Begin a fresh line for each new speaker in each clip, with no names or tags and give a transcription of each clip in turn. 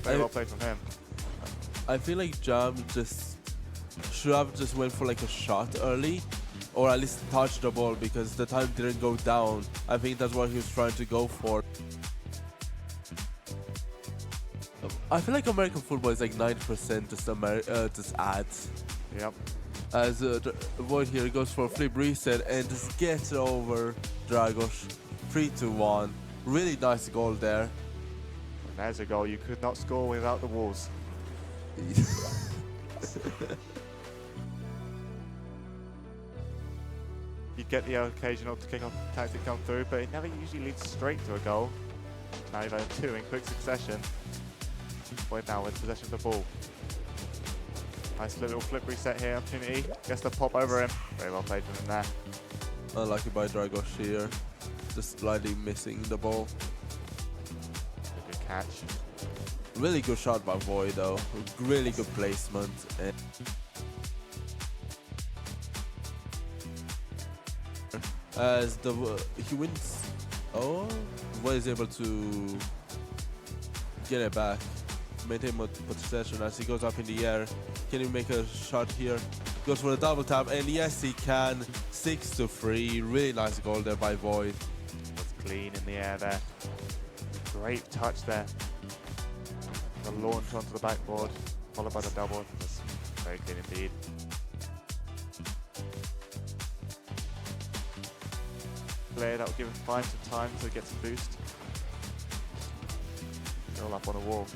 Very well played from him.
I feel like Jam just should have just went for like a shot early, or at least touch the ball because the time didn't go down. I think that's what he was trying to go for. I feel like American football is like 90% just ads.
Yep.
As Void here goes for a flip reset and just gets it over Dragos. 3-1. Really nice goal there.
And there's a goal you could not score without the Wolves. You get the occasional kick-off tactic come through, but it never usually leads straight to a goal. Now you've had two in quick succession. Boyd now with possession of the ball. Nice little flip reset here, opportunity. Gets the pop over him. Very well played from him there.
Unlucky by Dragos here. Just slightly missing the ball.
Good catch.
Really good shot by Void though. Really good placement. And as he wins. Oh, Void is able to get it back. Maintain possession as he goes up in the air. Can he make a shot here? Goes for a double tap, and yes, he can. 6-3. Really nice goal there by Void.
Was clean in the air there. Great touch there. The launch onto the backboard, followed by the double. Was very clean indeed. Player that will give him find some time to get some boost. All up on a wall.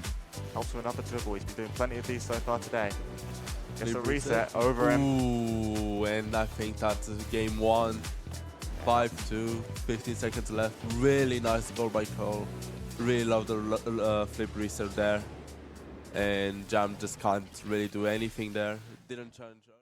Helps with an upper dribble. He's been doing plenty of these so far today. Gets a reset over him.
Ooh, and I think that's game one. 5-2, 15 seconds left. Really nice goal by Cole. Really love the flip reset there. And Jam just can't really do anything there. Didn't challenge her.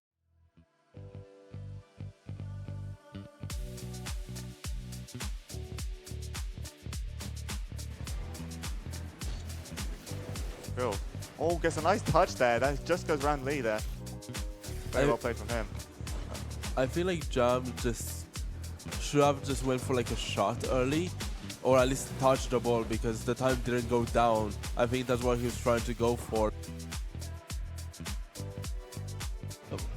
Cool. Oh, gets a nice touch there. That just goes around Lee there. Very well played from him.
I feel like Jam just should have just went for like a shot early, or at least touch the ball because the time didn't go down. I think that's what he was trying to go for.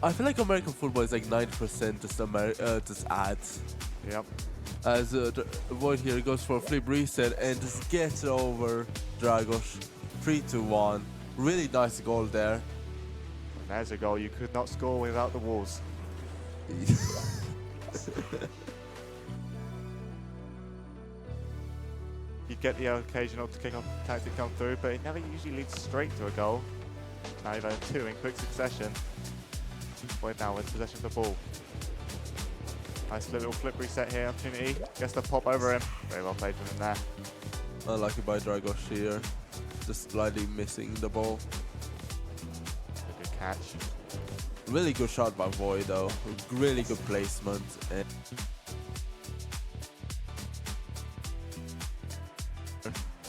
I feel like American football is like 90% just ads.
Yep.
As Void here goes for a flip reset and just gets it over Dragos. 3-1. Really nice goal there.
And there's a goal you could not score without the Wolves. You get the occasional kick-off tactic come through, but it never usually leads straight to a goal. Now you've had two in quick succession. Boyd now with possession of the ball. Nice little flip reset here, opportunity. Gets the pop over him. Very well played from him there.
Unlucky by Dragos here. Just slightly missing the ball.
Good catch.
Really good shot by Void though. Really good placement. And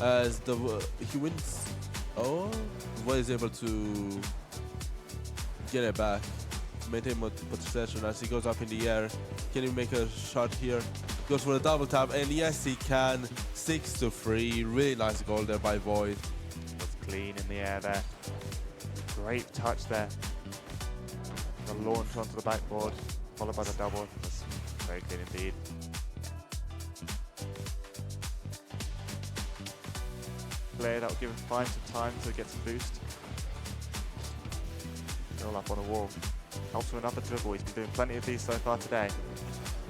as he wins. Oh, Void is able to get it back. Maintain possession as he goes up in the air. Can he make a shot here? Goes for a double tap, and yes, he can. 6-3. Really nice goal there by Void.
Was clean in the air there. Great touch there. The launch onto the backboard, followed by the double. Was very clean indeed. Player that will give him find some time to get some boost. All up on a wall. Helps with an upper dribble. He's been doing plenty of these so far today.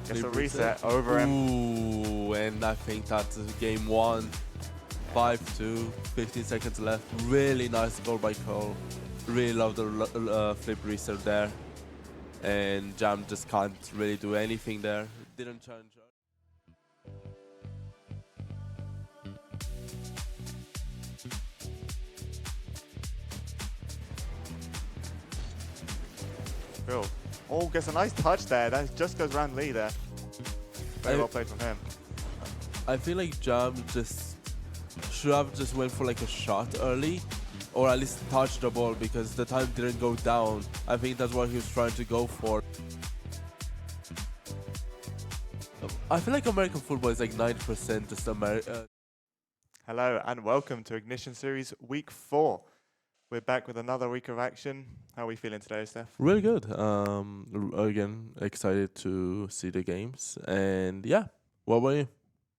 Gets a reset over him.
Ooh, and I think that's game one. 5-2, 15 seconds left. Really nice goal by Cole. Really love the flip reset there. And Jam just can't really do anything there. Didn't challenge her.
Cool. Oh, gets a nice touch there. That just goes around Lee there. Very well played from him.
I feel like Jam just should have just went for like a shot early, or at least touch the ball because the time didn't go down. I think that's what he was trying to go for. I feel like American football is like 90% just
Hello and welcome to Ignition Series Week 4. We're back with another week of action. How are we feeling today, Steph?
Really good. Again, excited to see the games. And yeah, what about you?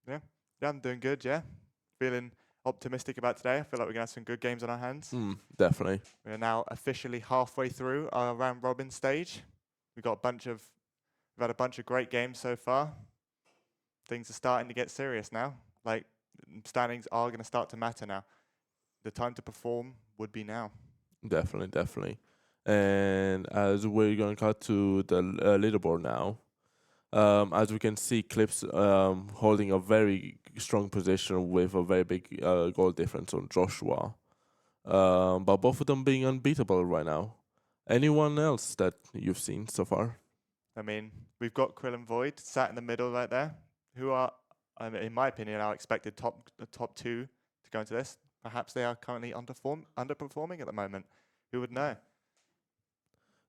Yeah, I'm doing good, yeah. Feeling optimistic about today. I feel like we're going to have some good games on our hands.
Definitely.
We're now officially halfway through our round robin stage. We've had a bunch of great games so far. Things are starting to get serious now. Like, standings are going to start to matter now. The time to perform would be now.
Definitely. And as we're going to cut to the leaderboard now, as we can see, Clips holding a very strong position with a very big goal difference on Joshua. But both of them being unbeatable right now. Anyone else that you've seen so far?
I mean, we've got Krill and Void sat in the middle right there, who are, in my opinion, our expected top two to go into this. Perhaps they are currently underperforming at the moment. Who would know?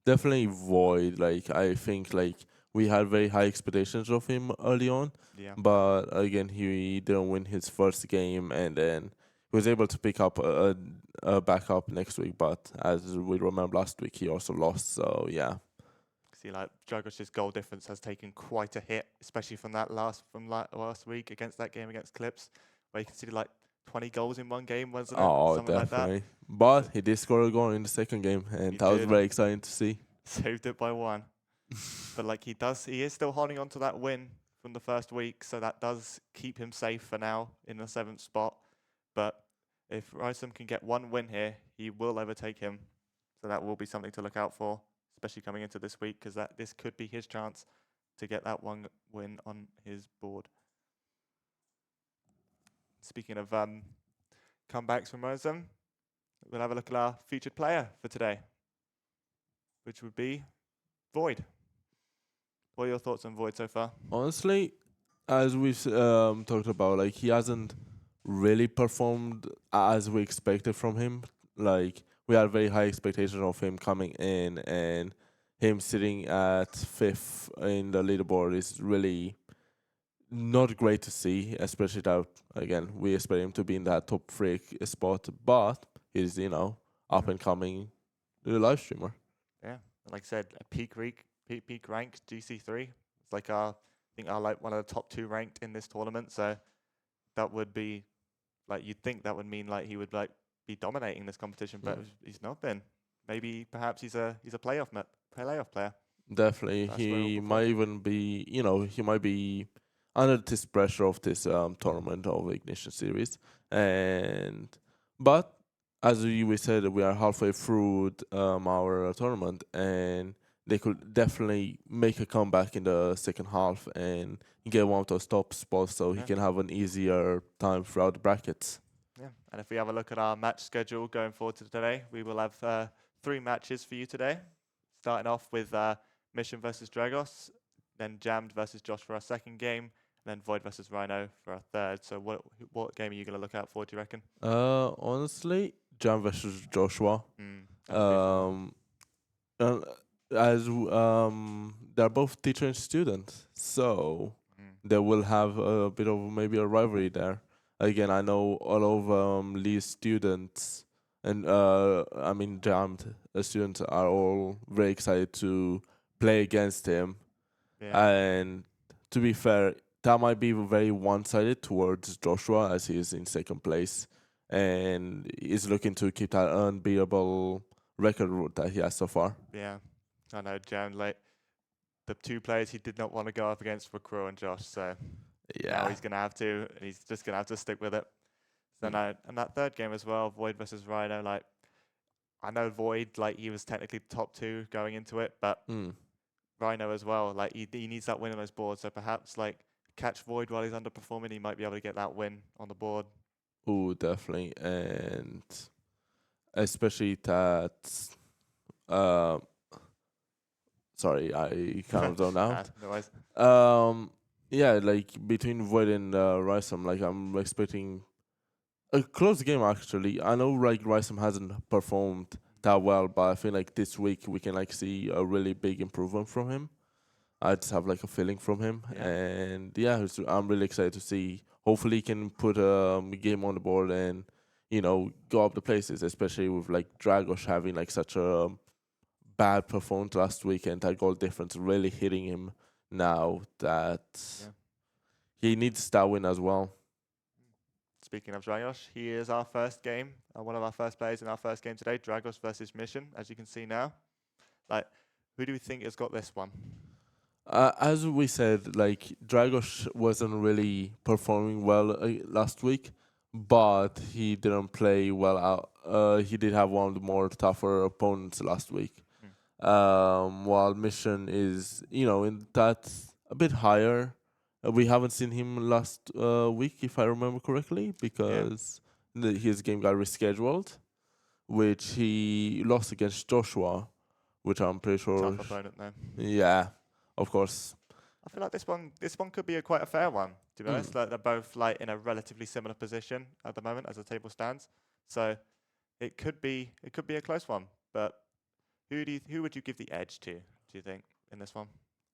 Definitely Void. Like I think we had very high expectations of him early on,
Yeah.
but again he didn't win his first game, and then he was able to pick up a backup next week. But as we remember last week, he also lost. So yeah,
See, like Dragos's goal difference has taken quite a hit, especially from last week against that game against Clips, where he conceded like 20 goals in one game, wasn't it?
oh
Something like that.
definitely. But he did score a goal in the second game, and
He
that was
did.
very exciting to see.
Saved it by one. But like he is still holding on to that win from the first week, so that does keep him safe for now in the 7th spot. But if Rysam can get one win here, he will overtake him. So that will be something to look out for, especially coming into this week, because this could be his chance to get that one win on his board. Speaking of comebacks from Rysam, we'll have a look at our featured player for today, which would be Void. What are your thoughts on Void so far?
Honestly, as we've talked about, like he hasn't really performed as we expected from him. Like we had very high expectations of him coming in, and him sitting at 5th in the leaderboard is really not great to see. Especially that again, we expect him to be in that top 3 spot, but he's up and coming live streamer.
Yeah, like I said, a peak ranked GC3. It's like I think like one of the top 2 ranked in this tournament. So that would be like you'd think that would mean like he would like be dominating this competition, but he's not been. Maybe perhaps he's a playoff player.
Definitely,
That's where he'll
he
perform.
might even be. He might be under this pressure of this tournament of Ignition Series, but as we said, we are halfway through our tournament, and they could definitely make a comeback in the second half and get one of those top spots, so he
Yeah.
can have an easier time throughout the brackets.
Yeah, and if we have a look at our match schedule going forward to today, we will have 3 matches for you today. Starting off with Mission versus Dragos, then Jammed versus Josh for our second game, and then Void versus Rhino for our third. So what game are you going to look out for, do you reckon?
Honestly, Jam versus Joshua.
That'll be fun.
As they're both teacher and student, so they will have a bit of maybe a rivalry there. Again, I know all of Lee's students and Jammed students are all very excited to play against him.
Yeah.
And to be fair, that might be very one-sided towards Joshua as he is in second place and is looking to keep that unbeatable record that he has so far.
Yeah, I know, Jam, like, the 2 players he did not want to go up against were Crow and Josh, so now he's going to have to, and he's just going to have to stick with it. So now, and that third game as well, Void versus Rhino, like, I know Void, like, he was technically top 2 going into it, but Rhino as well, like, he needs that win on his board, so perhaps, like, catch Void while he's underperforming, he might be able to get that win on the board.
Ooh, definitely. And especially that sorry, I can't zone out.
No worries.
Yeah, like between Void and Rysam, like I'm expecting a close game actually. I know like Rysam hasn't performed that well, but I feel like this week we can like see a really big improvement from him. I just have like a feeling from him,
Yeah.
and yeah, I'm really excited to see. Hopefully, he can put a game on the board and go up the places, especially with like Dragos having like such a bad performance last week, and that goal difference really hitting him now that
Yeah.
he needs that win as well.
Speaking of Dragos, he is our first game, one of our first players in our first game today, Dragos versus Mission, as you can see now. Like, who do we think has got this one?
As we said, like Dragos wasn't really performing well last week, but he didn't play well out. He did have one of the more tougher opponents last week. While Mission is, in that a bit higher. We haven't seen him last week, if I remember correctly, because his game got rescheduled, which he lost against Joshua, which I'm pretty sure.
Tough opponent, though.
Yeah, of course.
I feel like this one could be quite a fair one, to be honest. Like, they're both like in a relatively similar position at the moment as the table stands, so it could be a close one. But who would you give the edge to? Do you think in this one?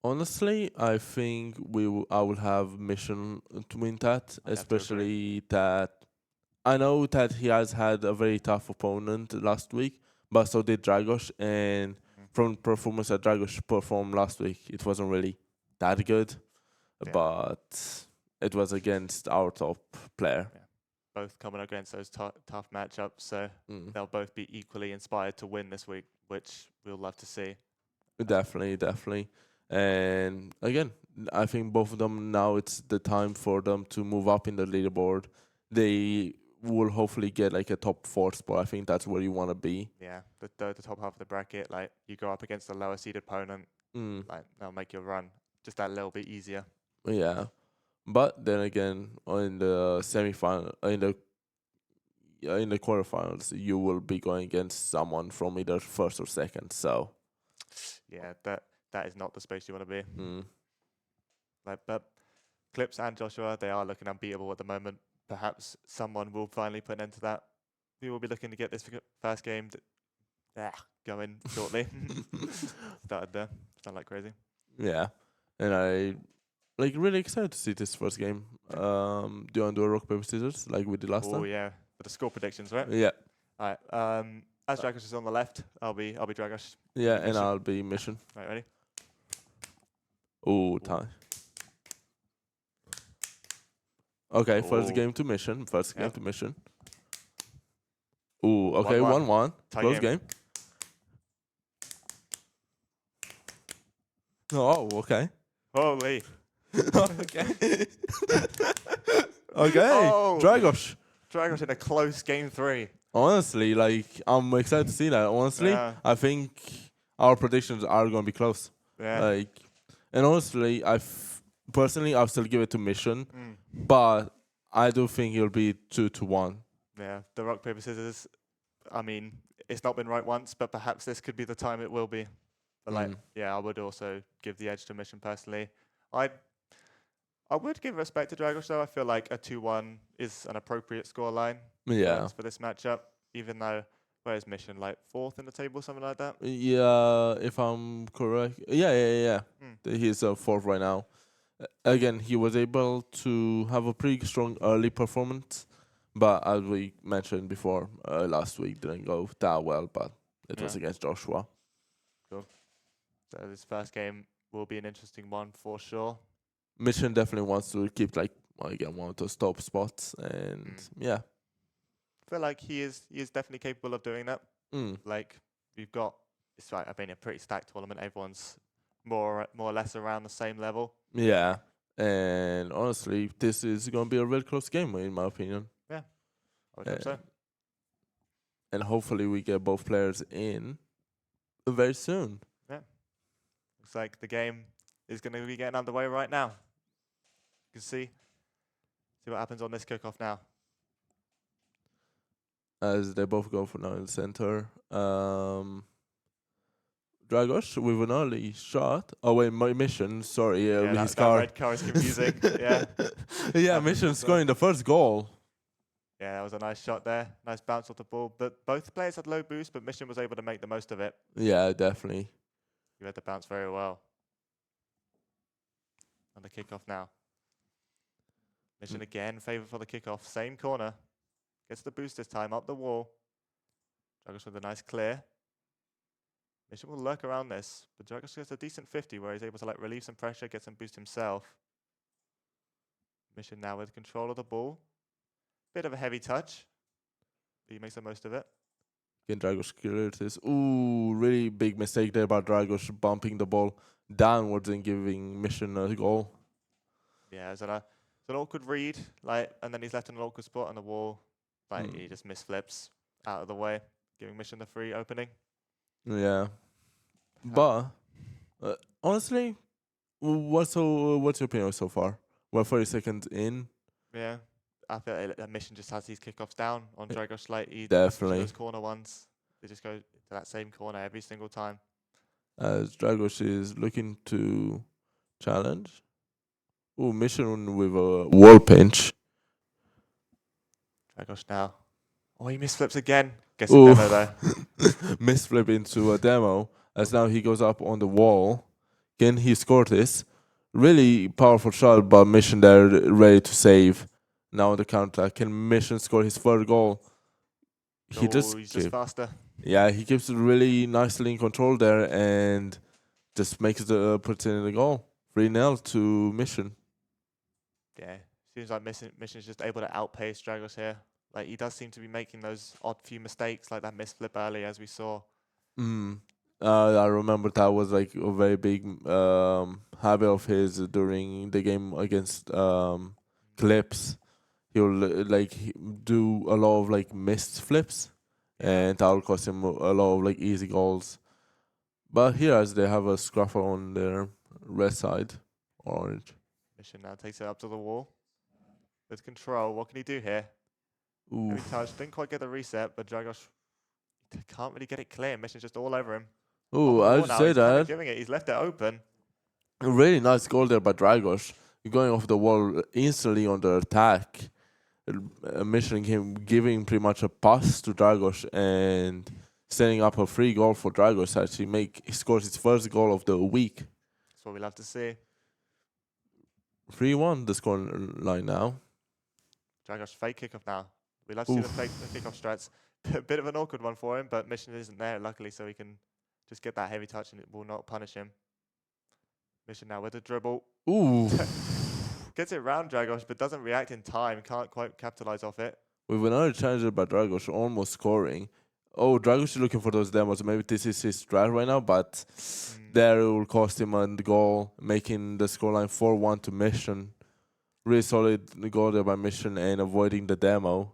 Honestly, I think I will have Mission to win that, especially that I know that he has had a very tough opponent last week, but so did Dragos, and from the performance that Dragos performed last week, it wasn't really that good, but it was against our top player.
Yeah. Both coming against those tough matchups, so they'll both be equally inspired to win this week, which we'll love to see.
Definitely. And again, I think both of them now it's the time for them to move up in the leaderboard. They will hopefully get like a top 4 spot. I think that's where you want to be.
Yeah, the top half of the bracket, like you go up against a lower seeded opponent, like that'll make your run just that little bit easier.
Yeah, but then again, in the semifinal, in the quarterfinals, you will be going against someone from either first or second. So
yeah, that is not the space you want to be. Like, but Clips and Joshua, they are looking unbeatable at the moment. Perhaps someone will finally put an end to that. We will be looking to get this first game going shortly. Started there. Sound like crazy.
Yeah, and I really excited to see this first game. Do you want to do a rock paper scissors like we did last time?
Oh yeah, for the score predictions, right?
Yeah.
All right. As Dragos is on the left, I'll be Dragos.
Yeah, and I'll be Mission.
Right, ready?
Oh, tie. Okay, first game to Mission. Game to Mission. Ooh, okay, 1-1. Close game. Oh, okay.
Holy.
Okay. Okay.
Oh.
Dragos
In a close game 3.
Honestly, I'm excited to see that. Honestly, I think our predictions are going to be close.
Yeah.
And honestly, personally, I'll still give it to Mission, but I do think it'll be 2-1.
Yeah, the rock paper scissors. I mean, it's not been right once, but perhaps this could be the time it will be. But I would also give the edge to Mission personally. I would give respect to Dragos though. I feel like a 2-1 is an appropriate scoreline.
Yeah.
For this matchup, even though where's Mission, like 4th in the table, something like that?
Yeah, if I'm correct. Yeah. He's 4th right now. Again, he was able to have a pretty strong early performance, but as we mentioned before, last week didn't go that well, but it was against Joshua.
Cool. So this first game will be an interesting one for sure.
Mission definitely wants to keep one of those top spots, and yeah.
I feel like he is definitely capable of doing that. Like we've got, it's right. I've been a pretty stacked tournament. Everyone's more or less around the same level.
Yeah, and honestly, this is going to be a real close game, in my opinion.
Yeah, I would hope so.
And hopefully, we get both players in very soon.
Yeah, looks like the game is going to be getting underway right now. You can see what happens on this kickoff now.
As they both go for now in the center. Dragos with an early shot. Oh wait, my Mission. Sorry, his car.
That red car is confusing. Yeah.
Mission scoring the first goal.
Yeah, that was a nice shot there. Nice bounce off the ball. But both players had low boost, but Mission was able to make the most of it.
Yeah, definitely.
You had the bounce very well. on the kickoff now. Mission again, favor for the kickoff. Same corner. Gets the boost this time, up the wall. Dragos with a nice clear. Mission will lurk around this, but Dragos gets a decent 50 where he's able to like relieve some pressure, get some boost himself. Mission now with control of the ball. Bit of a heavy touch. But he makes the most of it.
Again, Dragos cleared this. Ooh, really big mistake there by Dragos bumping the ball downwards and giving Mission a goal.
Yeah, it's an awkward read, like, and then he's left in an awkward spot on the wall. Like he just misflips out of the way, giving Mission the free opening.
Yeah. But honestly, what's your opinion so far? We're 30 seconds in.
Yeah, I feel like Mission just has these kickoffs down on Dragos. Like he
Definitely.
those corner ones, they just go to that same corner every single time.
As Dragos is looking to challenge. Ooh, Mission with a wall pinch.
Dragos now. Oh, he misflips again. Gets
Ooh.
a demo though.
Misflip into a demo. As now he goes up on the wall. Can he score this? Really powerful shot, but Mission there ready to save. Now on the counter, can Mission score his third goal? He's just
faster.
Yeah, he keeps it really nicely in control there and just makes the puts in the goal. 3-0 to Mission.
Yeah, seems like Mission's just able to outpace Dragos here. Like he does seem to be making those odd few mistakes, like that misflip early, as we saw.
I remember that was like a very big habit of his during the game against Clips. He'll do a lot of like missed flips, and that will cost him a lot of like easy goals. But here, as they have a scruffer on their red side, orange.
Mission now takes it up to the wall with control. What can he do here?
Ooh.
Heavy touch, didn't quite get the reset, but Dragos can't really get it clear. Mission's just all over him.
Ooh, I'd say that.
Giving it, he's left it open.
A really nice goal there by Dragos, going off the wall instantly on the attack. Mission him giving pretty much a pass to Dragos and setting up a free goal for Dragos. Actually, he scores his first goal of the week.
That's what we love to see.
3-1 the score line now.
Dragos fake kickoff now. We love to see the kickoff strats. A bit of an awkward one for him, but Mission isn't there, luckily, so he can just get that heavy touch and it will not punish him. Mission now with a dribble.
Ooh.
Gets it round Dragos, but doesn't react in time. Can't quite capitalize off it.
With another challenger by Dragos, almost scoring. Oh, Dragos is looking for those demos. Maybe this is his strat right now, but there it will cost him a goal, making the scoreline 4-1 to Mission. Really solid goal there by Mission and avoiding the demo.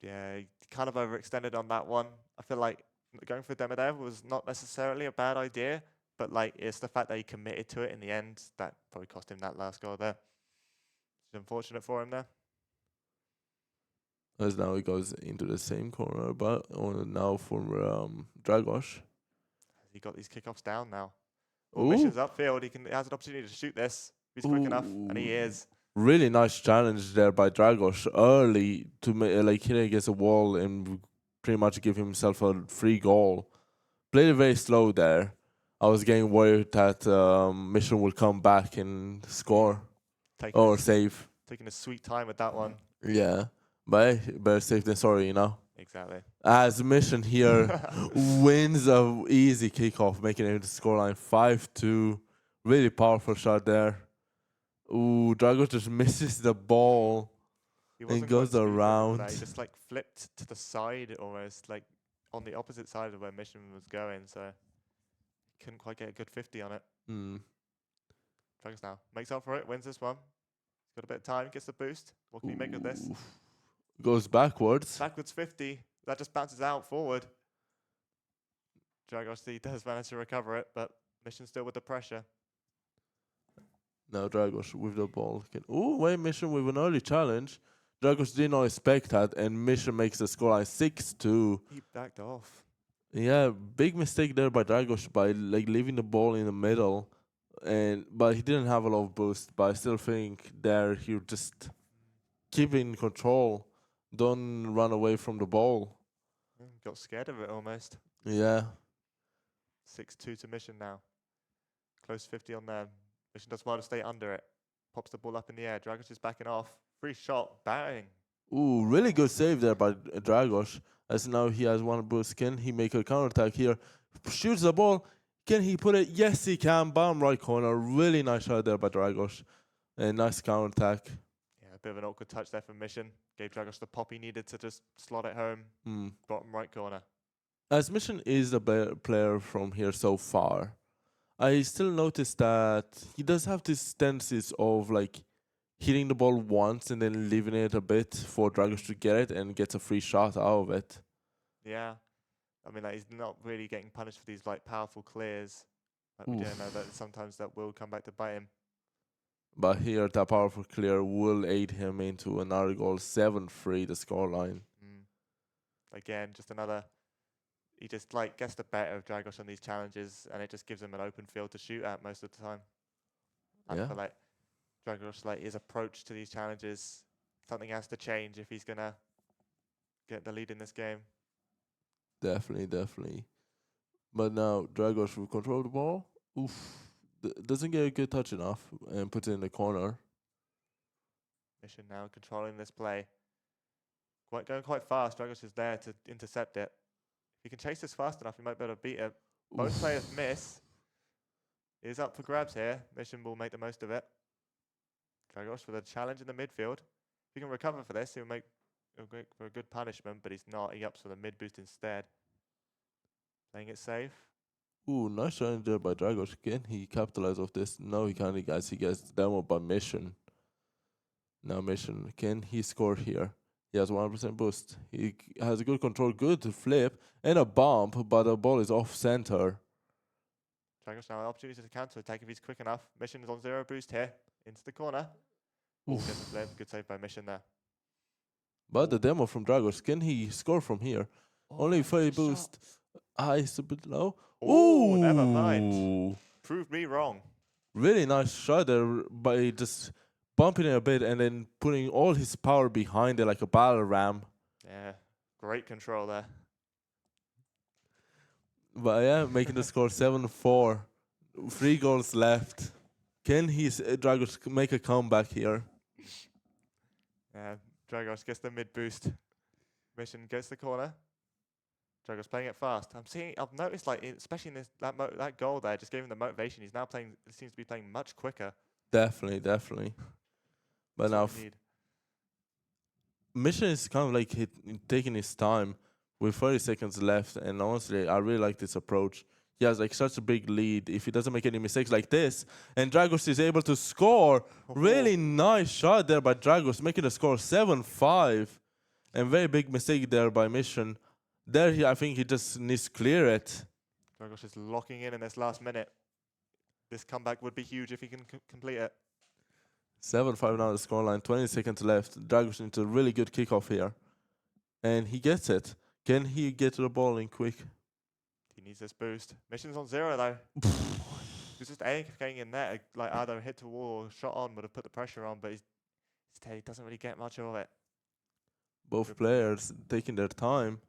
Yeah, he kind of overextended on that one. I feel like going for demo there was not necessarily a bad idea, but like it's the fact that he committed to it in the end that probably cost him that last goal there. It's unfortunate for him there.
As now he goes into the same corner, but now for Dragos.
He got these kickoffs down now. Oh, Mission's upfield. He has an opportunity to shoot this. He's quick enough, and he is.
Really nice challenge there by Dragos early to hit against a wall and pretty much give himself a free goal. Played it very slow there. I was getting worried that Mission will come back and score or save.
Taking a sweet time with that one.
Yeah, but better safe than sorry, you know.
Exactly.
As Mission here wins a easy kickoff, making it the scoreline 5-2. Really powerful shot there. Ooh, Dragos just misses the ball and goes around.
He just like flipped to the side almost, like on the opposite side of where Mission was going, so couldn't quite get a good 50 on it. Dragos now makes up for it, wins this one. He's got a bit of time, gets the boost. What can he make of this?
Goes backwards.
Backwards 50. That just bounces out forward. Dragos does manage to recover it, but Mission still with the pressure.
Now Dragos with the ball. Wait, Mission with an early challenge. Dragos did not expect that, and Mission makes the scoreline 6-2.
He backed off.
Yeah, big mistake there by Dragos by leaving the ball in the middle, but he didn't have a lot of boost. But I still think there he just keep in control, don't run away from the ball.
Got scared of it almost.
Yeah.
6-2 to Mission now. Close 50 on them. Mission does well to stay under it. pops the ball up in the air. Dragos is backing off. Free shot, bang.
Ooh, really good save there by Dragos. As now he has one boost. Can he make a counterattack here? Shoots the ball. Can he put it? Yes, he can. Bottom right corner. Really nice shot there by Dragos. A nice counterattack.
Yeah, a bit of an awkward touch there from Mission. Gave Dragos the pop he needed to just slot it home. Bottom right corner.
As Mission is the better player from here so far, I still notice that he does have these tendencies of like hitting the ball once and then leaving it a bit for Dragos to get it and gets a free shot out of it.
Yeah. I mean, like, he's not really getting punished for these like powerful clears. Like, we do know that sometimes that will come back to bite him.
But here, that powerful clear will aid him into another goal, 7-3, the scoreline.
Again, just another. He just like gets the better of Dragos on these challenges, and it just gives him an open field to shoot at most of the time. I feel like Dragos, like his approach to these challenges, something has to change if he's gonna get the lead in this game.
Definitely. But now Dragos will control the ball. Doesn't get a good touch enough and puts it in the corner.
Mission now controlling this play. Going quite fast. Dragos is there to intercept it. If he can chase this fast enough, he might be able to beat it. Both players miss. It is up for grabs here. Mission will make the most of it. Dragos with a challenge in the midfield. If he can recover for this, he'll make for a good punishment, but he's not. He ups for the mid boost instead. Playing it safe.
Nice challenge there by Dragos. Can he capitalize off this? No, he can't, guys. He gets demoed by Mission. Now Mission, can he score here? He has 100% boost. He has a good control, good flip, and a bump, but the ball is off center.
Dragos now an opportunity to counter attack if he's quick enough. Mission is on 0 boost here. Into the corner. Gets a flip. Good save by Mission there.
But the demo from Dragos, can he score from here? Only 30 boost. It's a bit low.
Ooh, never mind. Proved me wrong.
Really nice shot there by just bumping it a bit and then putting all his power behind it like a battle ram.
Yeah, great control there.
But yeah, making the score 7-4. 3 goals left. Can Dragos make a comeback here?
Yeah, Dragos gets the mid boost. Mission gets the corner. Dragos playing it fast. I've noticed, like, especially in that goal there, just gave him the motivation. He's now seems to be playing much quicker.
Definitely. But now Mission is kind of like taking his time with 30 seconds left, and honestly, I really like this approach. He has like such a big lead. If he doesn't make any mistakes like this, and Dragos is able to score, really nice shot there by Dragos, making the score 7-5, and very big mistake there by Mission. There, I think he just needs to clear it.
Dragos is locking in this last minute. This comeback would be huge if he can complete it.
7-5 now the scoreline, 20 seconds left. Dragos needs a really good kickoff here. And he gets it. Can he get to the ball in quick?
He needs this boost. Mission's on 0 though. He's just getting in there. Like either hit to wall or shot on would have put the pressure on, but he doesn't really get much of it.
Both players taking their time.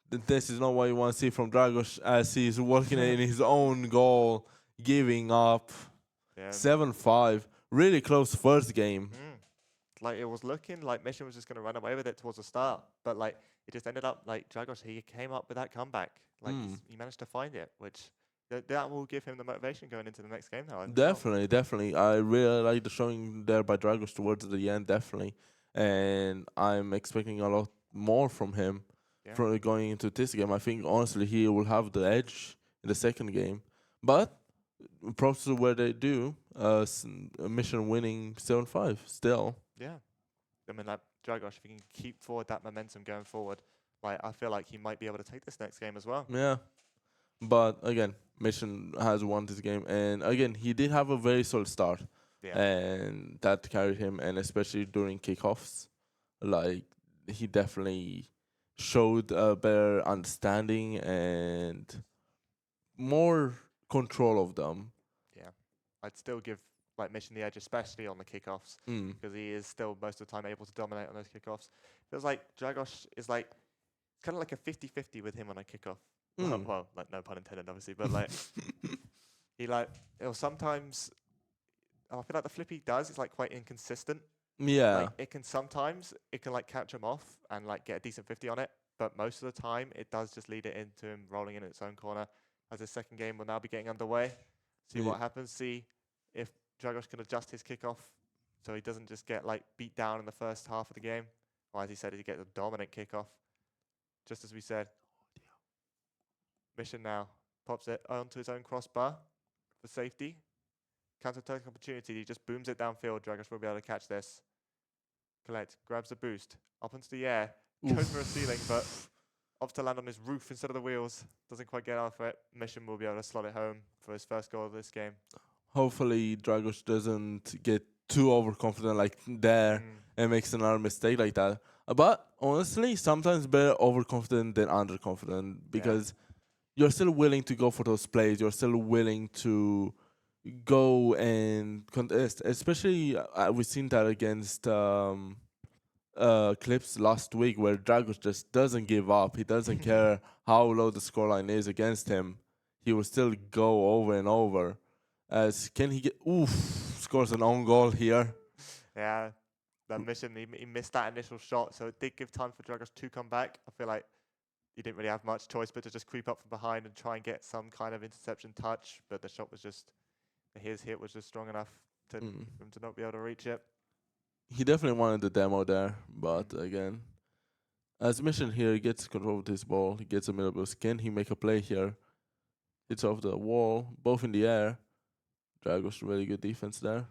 This is not what you want to see from Dragos as he's working in his own goal, giving up.
Yeah.
7-5. Really close first game.
Like it was looking like Mission was just going to run away with it towards the start, but like it just ended up like Dragos. He came up with that comeback. Like he managed to find it, which that will give him the motivation going into the next game. Now,
Definitely. I really like the showing there by Dragos towards the end. Definitely, and I'm expecting a lot more from him.
Yeah.
From going into this game, I think honestly he will have the edge in the second game, but props to where they do. Mission winning 7-5 still.
Yeah, I mean, like Dragos, if he can keep forward that momentum going forward, like I feel like he might be able to take this next game as well.
Yeah, but again, Mission has won this game, and again he did have a very solid start, and that carried him, and especially during kickoffs, like he definitely showed a better understanding and more control of them.
Yeah, I'd still give like Mission the edge, especially on the kickoffs, because he is still most of the time able to dominate on those kickoffs. Feels like Dragos is like kind of like a 50-50 with him on a kickoff. Well, like no pun intended, obviously, but like it'll sometimes I feel like the flip he does is like quite inconsistent.
Yeah.
Like it can sometimes like catch him off and like get a decent 50 on it, but most of the time it does just lead it into him rolling in its own corner. As his second game will now be getting underway. See
Yeah.
what happens. See if Dragos can adjust his kickoff so he doesn't just get like beat down in the first half of the game. Or as he said, he gets a dominant kickoff. Just as we said. Mission now pops it onto his own crossbar for safety. Counter-attacking opportunity. He just booms it downfield. Dragos will be able to catch this. Collect, grabs the boost, up into the air, goes for a ceiling, but opts to land on his roof instead of the wheels. Doesn't quite get off it. Mission will be able to slot it home for his first goal of this game.
Hopefully, Dragos doesn't get too overconfident like there and makes another mistake like that. But honestly, sometimes better overconfident than underconfident because you're still willing to go for those plays. You're still willing to go and contest. Especially, we've seen that against clips last week where Dragos just doesn't give up. He doesn't care how low the scoreline is against him. He will still go over and over. As can he get? Scores an own goal here.
Yeah, the Mission, he missed that initial shot, so it did give time for Dragos to come back. I feel like he didn't really have much choice but to just creep up from behind and try and get some kind of interception touch, but the shot was just, his hit was just strong enough for him to not be able to reach it.
He definitely wanted the demo there, but again, as Mission here, he gets control of this ball. He gets a middle boost. Can he make a play here? Hits off the wall, both in the air. Dragos really good defense there.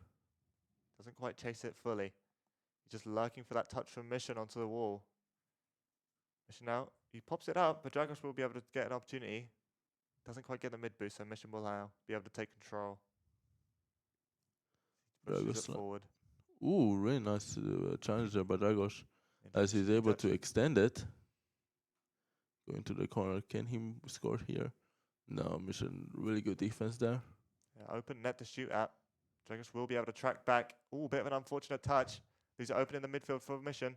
Doesn't quite chase it fully. He's just lurking for that touch from Mission onto the wall. Mission now, he pops it up, but Dragos will be able to get an opportunity. Doesn't quite get the mid boost, so Mission will now be able to take control. Pushes it forward.
Ooh, really nice challenge there by Dragos. As he's able to extend it. Going to the corner. Can he score here? No, Mission, really good defense there.
Yeah, open net to shoot at. Dragos will be able to track back. Ooh, bit of an unfortunate touch. He's open in the midfield for Mission.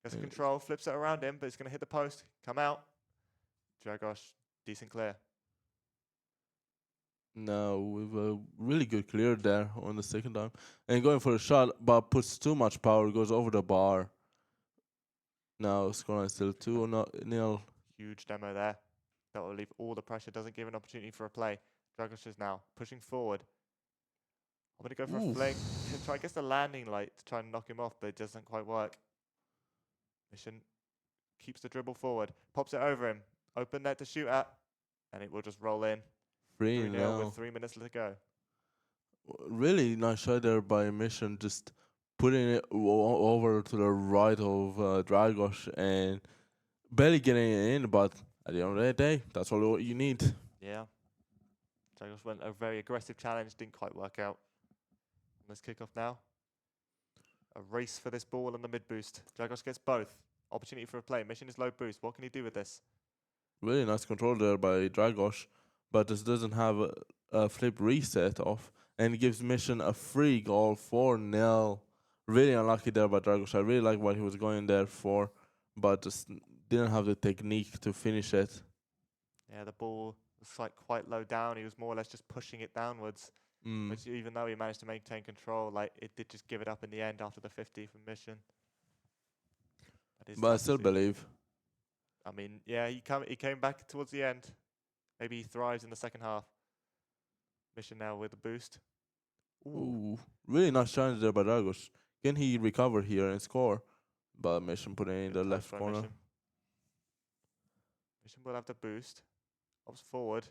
Gets control, flips it around him, but it's going to hit the post. Come out. Dragos, decent clear.
No, with a really good clear there on the second time. And going for a shot, but puts too much power, goes over the bar. Now scoreline still 2-0.
Huge demo there. That will leave all the pressure, doesn't give an opportunity for a play. Dragos is now pushing forward. I'm going to go for a fling. Try, I guess, the landing light to try and knock him off, but it doesn't quite work. Mission keeps the dribble forward, pops it over him. Open net to shoot at, and it will just roll in. 3-0 with 3 minutes to go.
Really nice shot there by Mission, just putting it over to the right of Dragos and barely getting it in, but at the end of the day, that's all you need.
Yeah. Dragos went a very aggressive challenge, didn't quite work out. Let's kick off now. A race for this ball and the mid boost. Dragos gets both. Opportunity for a play. Mission is low boost. What can he do with this?
Really nice control there by Dragos, but this doesn't have a flip reset off, and it gives Mission a free goal, 4-0. Really unlucky there by Dragos. I really like what he was going there for, but just didn't have the technique to finish it.
Yeah, the ball was like quite low down. He was more or less just pushing it downwards, which even though he managed to maintain control, like it did just give it up in the end after the 50 from Mission.
But I still believe.
I mean, yeah, he came back towards the end. Maybe he thrives in the second half. Mission now with a boost.
Ooh, really nice challenge there by Dragos. Can he recover here and score? But Mission put it in the left corner.
Mission will have the boost. Hops forward.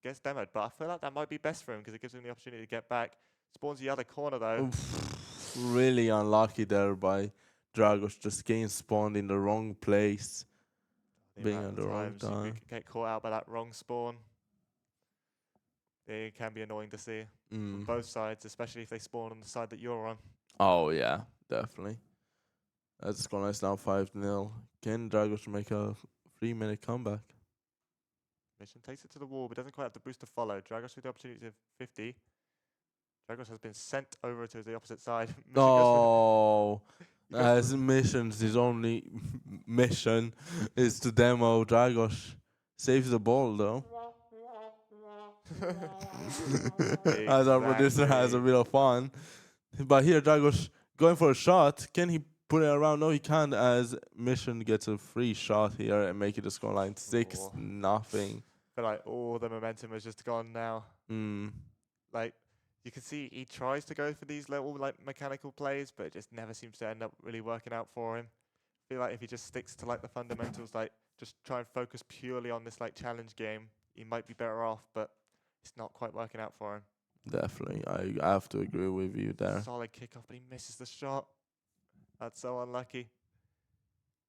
Gets demoed, but I feel like that might be best for him because it gives him the opportunity to get back. Spawns the other corner though.
Oof, really unlucky there by Dragos, just getting spawned in the wrong place. Being at the wrong time.
You could get caught out by that wrong spawn. It can be annoying to see on both sides, especially if they spawn on the side that you're on.
Oh, yeah, definitely. That's scoreline is now 5-0. Can Dragos make a 3-minute comeback?
Mission takes it to the wall, but doesn't quite have the boost to follow. Dragos with the opportunity of 50. Dragos has been sent over to the opposite side.
No. As Mission's his only mission is to demo Dragos. Saves the ball though. As our producer has a
Exactly.
bit of fun. But here, Dragos going for a shot. Can he put it around? No, he can't, as Mission gets a free shot here and make it a scoreline 6-0.
But like all the momentum has just gone now. Like you can see he tries to go for these little like mechanical plays, but it just never seems to end up really working out for him. I feel like if he just sticks to like the fundamentals, like just try and focus purely on this like challenge game, he might be better off, but it's not quite working out for him.
Definitely, I have to agree with you there.
Solid kickoff, but he misses the shot. That's so unlucky.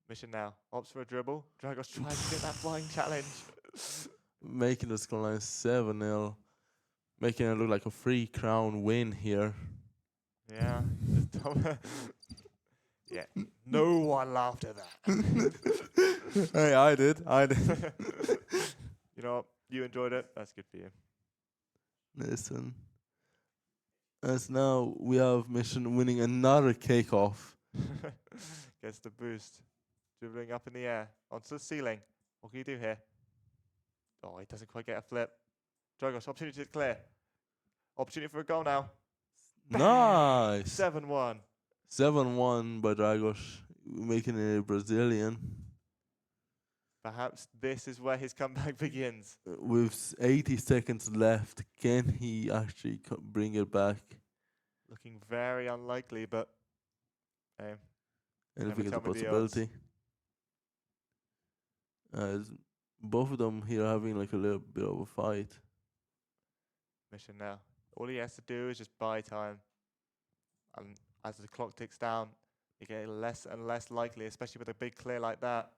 Mission now. Opts for a dribble. Dragos tries to get that flying challenge.
Making the scoreline 7-0. Making it look like a 3-crown win here.
Yeah. Yeah. No one laughed at that.
Hey, I did.
You know what? You enjoyed it. That's good for you.
Listen. As now we have Mission winning another kickoff.
Gets the boost. Dribbling up in the air. Onto the ceiling. What can you do here? Oh, he doesn't quite get a flip. Dragos, opportunity to clear. Opportunity for a goal now.
Nice.
7-1.
7-1 by Dragos, making it a Brazilian.
Perhaps this is where his comeback begins.
With 80 seconds left, can he actually bring it back?
Looking very unlikely, but hey,
Anything is a
tell me the odds.
possibility. As both of them here having like a little bit of a fight.
Mission now. All he has to do is just buy time. And as the clock ticks down, you get less and less likely, especially with a big clear like that.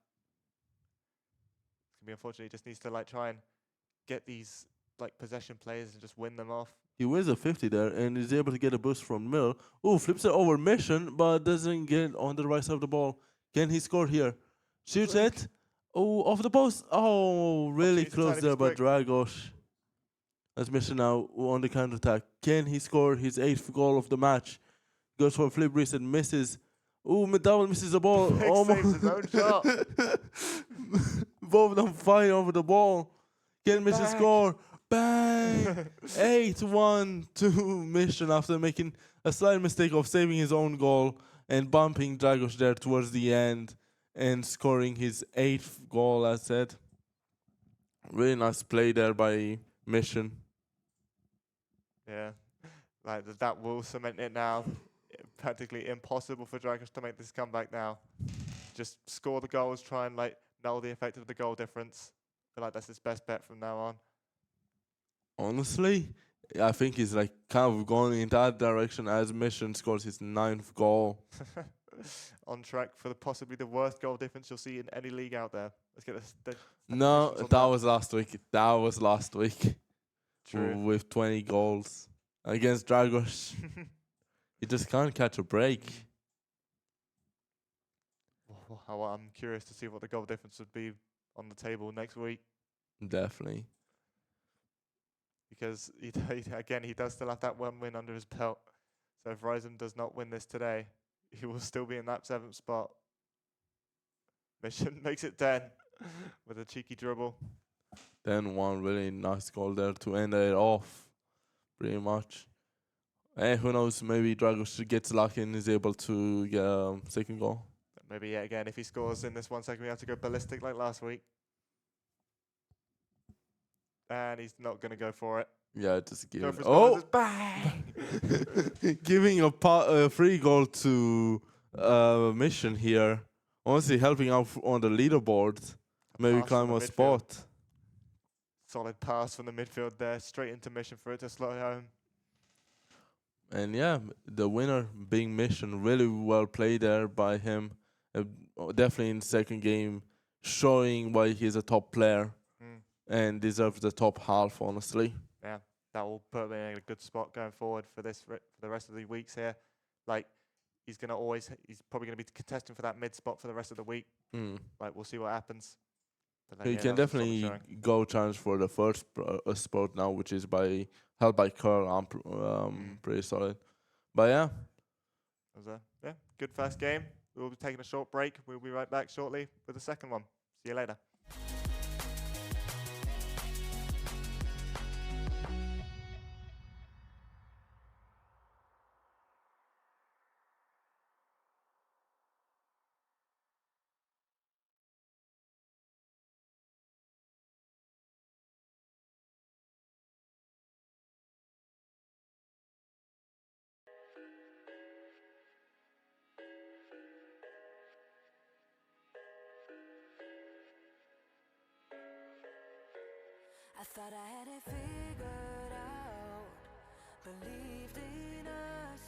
It's gonna be unfortunate. He just needs to like try and get these like possession players and just win them off.
He wins a 50 there and is able to get a boost from Mill. Oh, flips it over Mission, but doesn't get on the right side of the ball. Can he score here? Shoots it. Oh, off the post. Oh, really close there by Dragos. As Mission now on the counter attack. Can he score his 8th goal of the match? Goes for a flip reset, misses. Oh, McDowell misses the ball.
Saves his own shot.
Both of them fight over the ball. Can Mission score? Bang! 8-1 to Mission after making a slight mistake of saving his own goal and bumping Dragos there towards the end and scoring his 8th goal, as said. Really nice play there by Mission.
Yeah, like that will cement it now. Practically impossible for Dragos to make this comeback now. Just score the goals, try and like null the effect of the goal difference. I feel like that's his best bet from now on.
Honestly, I think he's like kind of going in that direction as Mission scores his 9th goal.
On track for possibly the worst goal difference you'll see in any league out there. Let's get this.
No, that was last week. That was last week.
True.
With 20 goals against Dragos. He just can't catch a break.
Well, I'm curious to see what the goal difference would be on the table next week.
Definitely.
Because he does still have that one win under his belt. So if Ryzen does not win this today, he will still be in that 7th spot. Mission makes it 10 with a cheeky dribble.
Then one really nice goal there to end it off, pretty much. And who knows, maybe Dragos gets lucky and is able to get a 2nd goal.
Maybe yet again, if he scores in this 1 second, we have to go ballistic like last week. And he's not going to go for it.
Yeah, just give it.
Oh! Bang!
Giving a free goal to Mission here. Honestly, helping out on the leaderboard. Maybe climb a spot.
Solid pass from the midfield there, straight into Mission for it to slow home.
And yeah, the winner being Mission, really well played there by him. Definitely in the 2nd game, showing why he's a top player and deserves the top half, honestly.
Yeah, that will put him in a good spot going forward for this for the rest of the weeks here. Like, he's probably going to be contesting for that mid spot for the rest of the week. Like, we'll see what happens.
He can definitely go challenge for the first spot now, which is held by Curl. Pretty solid. But yeah.
Good first game. We'll be taking a short break. We'll be right back shortly with the second one. See you later.
I thought I had it figured out. Believed in us,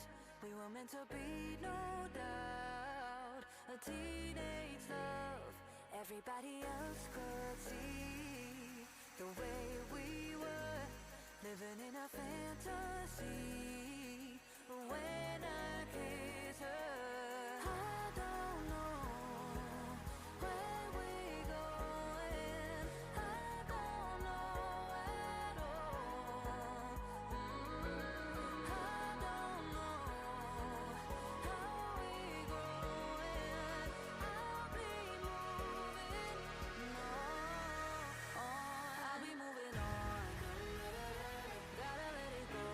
we were meant to be, no doubt. A teenage love, everybody else could see the way we were, living in a fantasy. When I kiss her, I don't know where we're going. I don't know at all. I don't know how we're growing. I'll be moving on. I'll be moving on. Gotta let it go.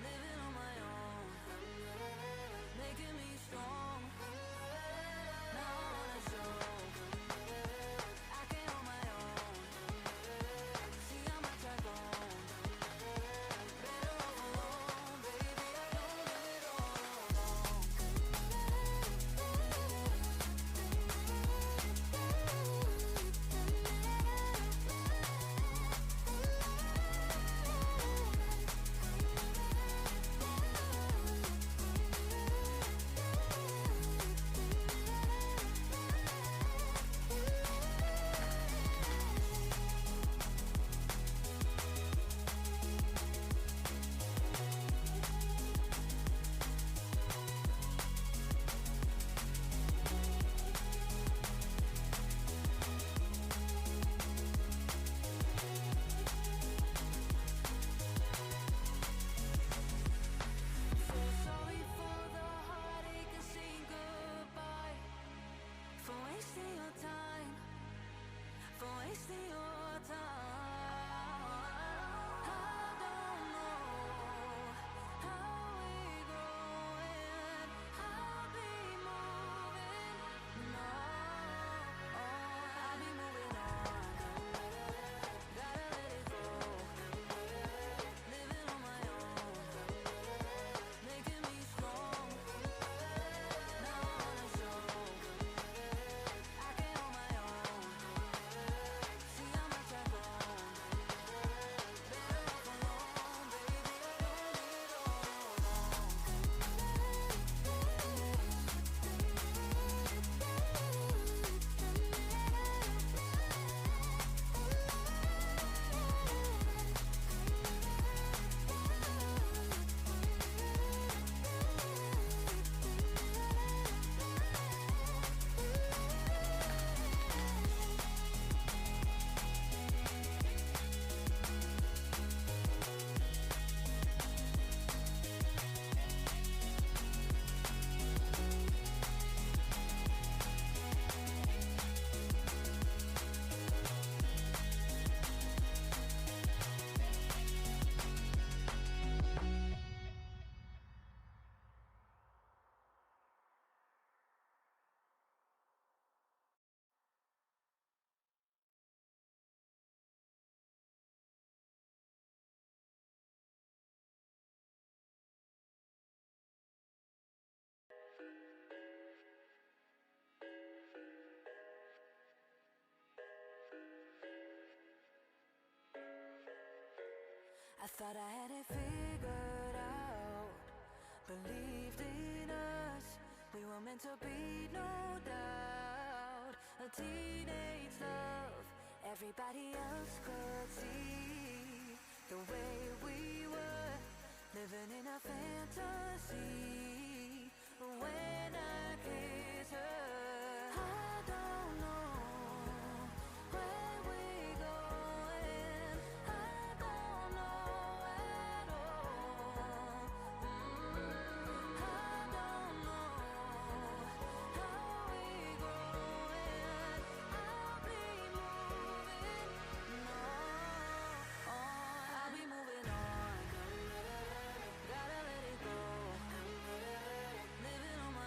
Living on my own, making me strong. Now I wanna show I can hold my own. See how much I've grown. Better off alone, baby. I don't do it all alone. So sorry for the heartache and saying goodbye, for wasting your time, for wasting your time. I don't know how we're growing. I'll be moving on. I'll be moving on. Gotta let it go. Living on my own, making me strong. Now I wanna show I can hold my own. See how much I've grown. Better off alone, baby. I don't do it all alone. I thought I had it figured out. Believed in us, we were meant to be, no doubt. A teenage love, everybody else could see the way we were, living in a fantasy. When I kiss her, I don't know where we're going. I don't know at all. I don't know how we're growing. I'll be moving on. I'll be moving on. Gotta let it go. Living on my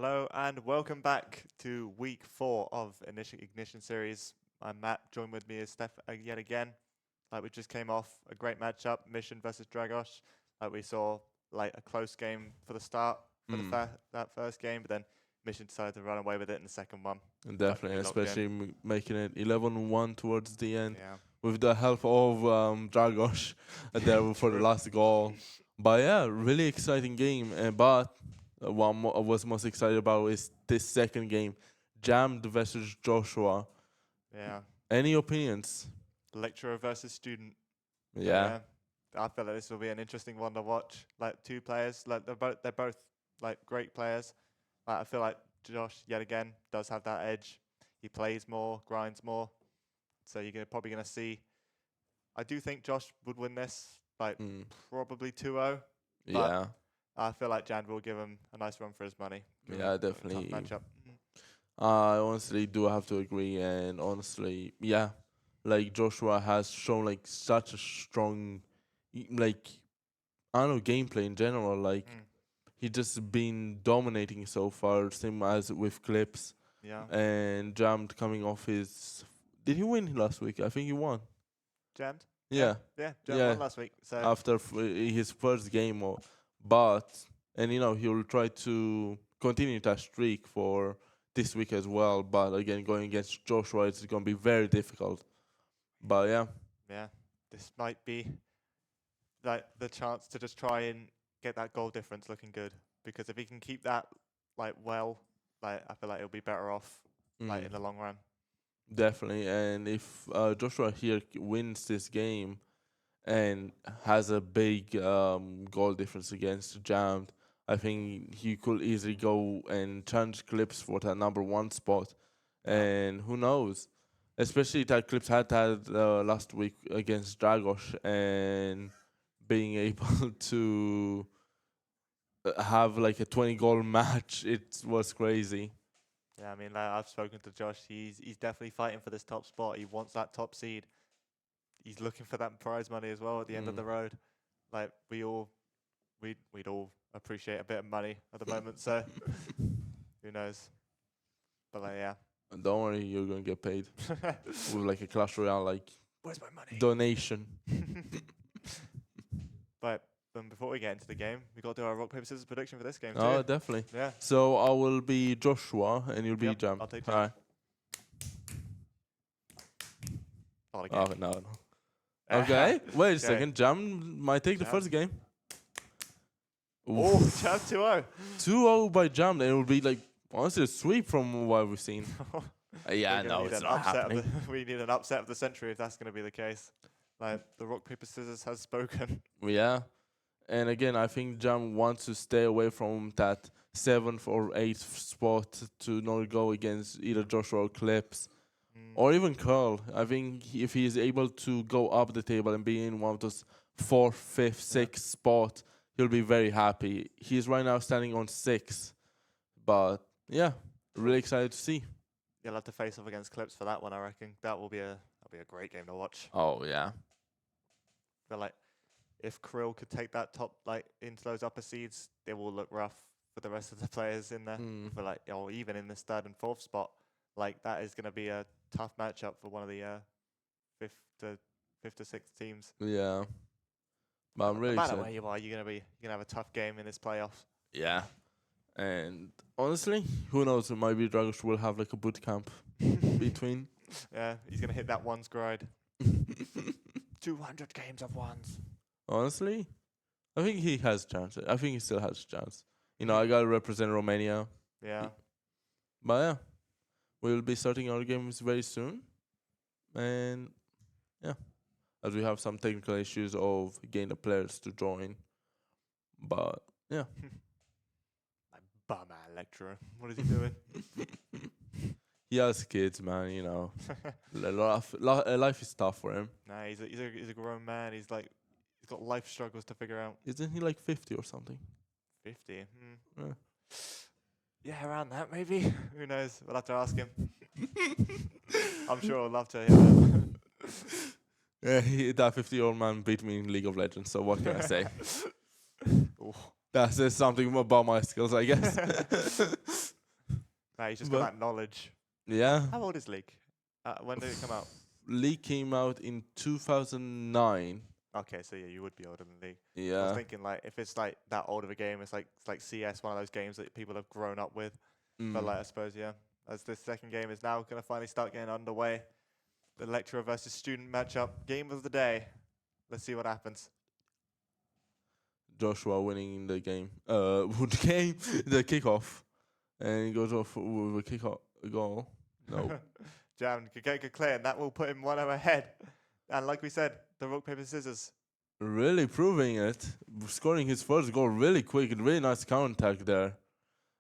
Hello and welcome back to week 4 of Ignition Series. I'm Matt, joined with me is Steph yet again. Like we just came off a great matchup, Mission versus Dragos. Like we saw like a close game for the start for that first game, but then Mission decided to run away with it in the second one.
Definitely,
we locked in.
especially making it 11-1 towards the end
Yeah.
with the help of Dragos there for the last goal. But yeah, really exciting game. But what I was most excited about is this second game, Jammed versus Joshua.
Yeah.
Any opinions?
Lecturer versus student.
Yeah.
I feel like this will be an interesting one to watch. Like two players, like they're both like great players. Like I feel like Josh yet again does have that edge. He plays more, grinds more. So you're probably gonna see. I do think Josh would win this, like probably 2-0.
Yeah.
I feel like Jan will give him a nice run for his money.
Yeah, definitely.
Tough matchup.
I honestly do have to agree, and honestly, yeah, like Joshua has shown like such a strong, like I don't know, gameplay in general. Like he just been dominating so far, same as with Clips.
Yeah.
And Jammed coming off his. Did he win last week? I think he won.
Jammed?
Yeah.
Yeah, Jammed won last week. So
After his first game, and he'll try to continue that streak for this week as well. But again, going against Joshua, it's going to be very difficult. But
yeah, this might be like the chance to just try and get that goal difference looking good. Because if he can keep that like well, like I feel like he'll be better off like in the long run.
Definitely. And if Joshua here wins this game and has a big goal difference against Jammed, I think he could easily go and challenge Clips for that number 1 spot. And who knows? Especially that Clips had that last week against Dragos, and being able to have like a 20-goal match, it was crazy.
Yeah, I mean, like, I've spoken to Josh. He's definitely fighting for this top spot. He wants that top seed. He's looking for that prize money as well at the end of the road. Like we'd all appreciate a bit of money at the moment. So who knows? But like, yeah.
Don't worry, you're gonna get paid with like a Clash Royale like
Where's my money?
donation.
But before we get into the game, we got to do our rock paper scissors prediction for this game too.
Oh, definitely.
Yeah.
So I will be Joshua and you'll be Jam.
I'll take
All
Jam.
right.
Oh,
Oh no. Okay, wait a second. Jam might take the
Jam.
first game.
Oh, Jam 2-0.
2-0 by Jam, and it will be like honestly a sweep from what we've seen. Yeah,
We're gonna
no,
need
it's
an
not
upset
happening.
we need an upset of the century if that's going to be the case. Like the rock paper scissors has spoken.
Yeah, and again, I think Jam wants to stay away from that 7th or 8th spot to not go against either Joshua or Clips. Or even Curl. I think if he is able to go up the table and be in one of those 4th, 5th, 6th spot, he'll be very happy. He's right now standing on 6. But yeah, really excited to see.
You'll have to face off against Clips for that one, I reckon. That'll be a great game to watch.
Oh yeah.
But like if Krill could take that top like into those upper seeds, it will look rough for the rest of the players in there. But like even in this 3rd and 4th spot, like that is gonna be a tough matchup for one of the 5th to 6th teams.
Yeah. But I'm really
no matter
excited.
where you are, you're gonna have a tough game in this playoffs.
Yeah. And honestly, who knows? Maybe Dragos will have like a boot camp between.
Yeah, he's gonna hit that ones grind. 200 games of ones.
Honestly, I think he has a chance. I think he still has a chance. I gotta represent Romania.
Yeah.
But yeah, we'll be starting our games very soon. And yeah, as we have some technical issues of getting the players to join. But yeah.
Bum ass lecturer. What is he doing?
He has kids, man, life is tough for him.
Nah, he's a grown man. He's got life struggles to figure out.
Isn't he like 50 or something?
50.
Yeah.
Yeah, around that maybe. Who knows? We'll have to ask him. I'm sure I'll love to hear that.
Yeah, that 50-year-old man beat me in League of Legends, so what can I say? That says something about my skills, I guess.
Nah, he's just
But-
got that knowledge.
Yeah.
How old is League? When did it come out?
League came out in 2009.
Okay, so yeah, you would be older than League. I was
Yeah.
thinking like if it's like that old of a game, it's like CS, one of those games that people have grown up with. But
Mm.
like I suppose yeah, as this second game is now gonna finally start getting underway, the lecturer versus student matchup, game of the day. Let's see what happens.
Joshua winning the game. The kickoff, and he goes off with a kickoff goal. No.
Jam could clear, and that will put him 1-0 ahead. And like we said, the rock paper scissors.
Really proving it, scoring his first goal really quick and really nice counter attack there.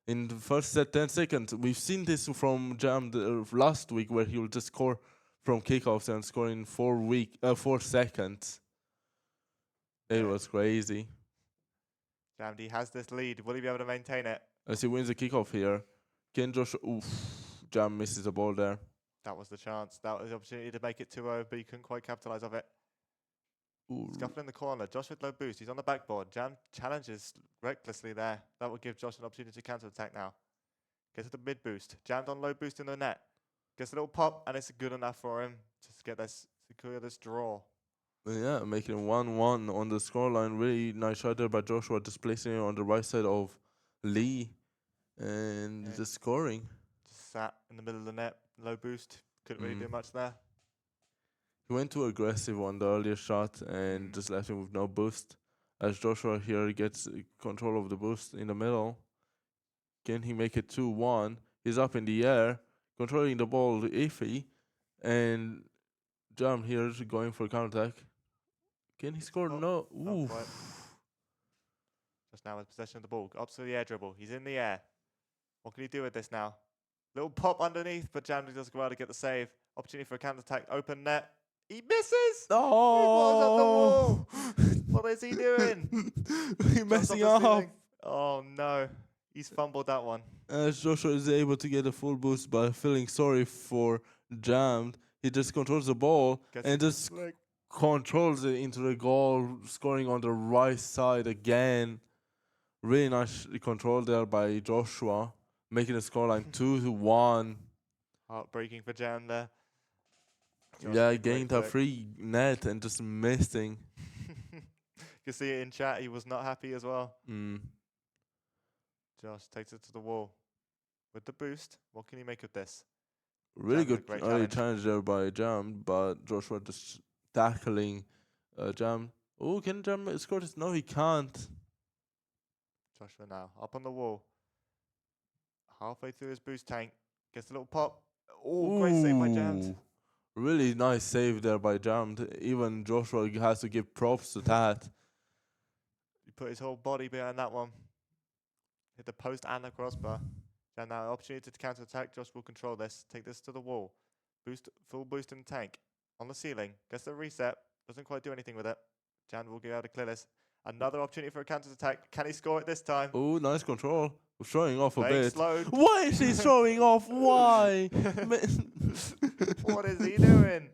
In the first 10 seconds, we've seen this from Jam last week, where he will just score from kickoffs and score in 4 seconds. It
Yeah.
was crazy.
Jamdi has this lead. Will he be able to maintain it?
As he wins the kickoff here, can Joshua? Oof, Jam misses the ball there.
That was the chance. That was the opportunity to make it 2-0, but he couldn't quite capitalize of it.
Ooh,
Scuffle in the corner. Josh with low boost. He's on the backboard. Jam challenges recklessly there. That would give Josh an opportunity to counter attack now. Gets to the mid boost. Jammed on low boost in the net. Gets a little pop, and it's good enough for him to get this secure this draw.
yeah, making it 1-1 on the scoreline. Really nice shot there by Joshua, just placing it on the right side of Lee, and
Yeah.
just scoring.
Just sat in the middle of the net. Low boost. Couldn't really do
Mm.
much there.
He went too aggressive on the earlier shot and
Mm.
just left him with no boost. As Joshua here gets control of the boost in the middle. Can he make it 2-1? He's up in the air, controlling the ball iffy, and Jam here is going for counter attack. Can he score?
not-
No.
not
Ooh.
quite. Just now with possession of the ball. Up to the air dribble. He's in the air. What can he do with this now? Little pop underneath, but Jamdi does go out to get the save. Opportunity for a counter attack. Open net. He misses!
Oh!
What is he doing?
He
Jumps
messing
off the
up.
ceiling. Oh no. He's fumbled that one.
As Joshua is able to get a full boost by feeling sorry for Jammed, he just controls the ball
Gets
and
it to
just
Slick.
controls it into the goal, scoring on the right side again. Really nice control there by Joshua, making the scoreline 2-1.
Heartbreaking for Jam there. Josh
Yeah,
with a great
getting that
flick.
free net and just missing.
You can see it in chat. He was not happy as well.
Mm.
Josh takes it to the wall. With the boost, what can he make of this?
Really
Jam with a
good
great
early
challenge.
challenge there by Jam, but Joshua just tackling Jam. Oh, can Jam score this? No, he can't.
Joshua now up on the wall. Halfway through his boost tank. Gets a little pop. Oh, great save by Jammed.
Ooh, really nice save there by Jammed. Even Joshua has to give props to that.
He put his whole body behind that one. Hit the post and the crossbar. And now opportunity to counter attack. Josh will control this. Take this to the wall. Boost, full boost in the tank. On the ceiling. Gets the reset. Doesn't quite do anything with it. Jan will get out to clear this. Another opportunity for a counter attack. Can he score it this time?
Oh, nice control. Showing off a
Playing
bit.
slow.
Why is he showing off? Why?
What is he doing?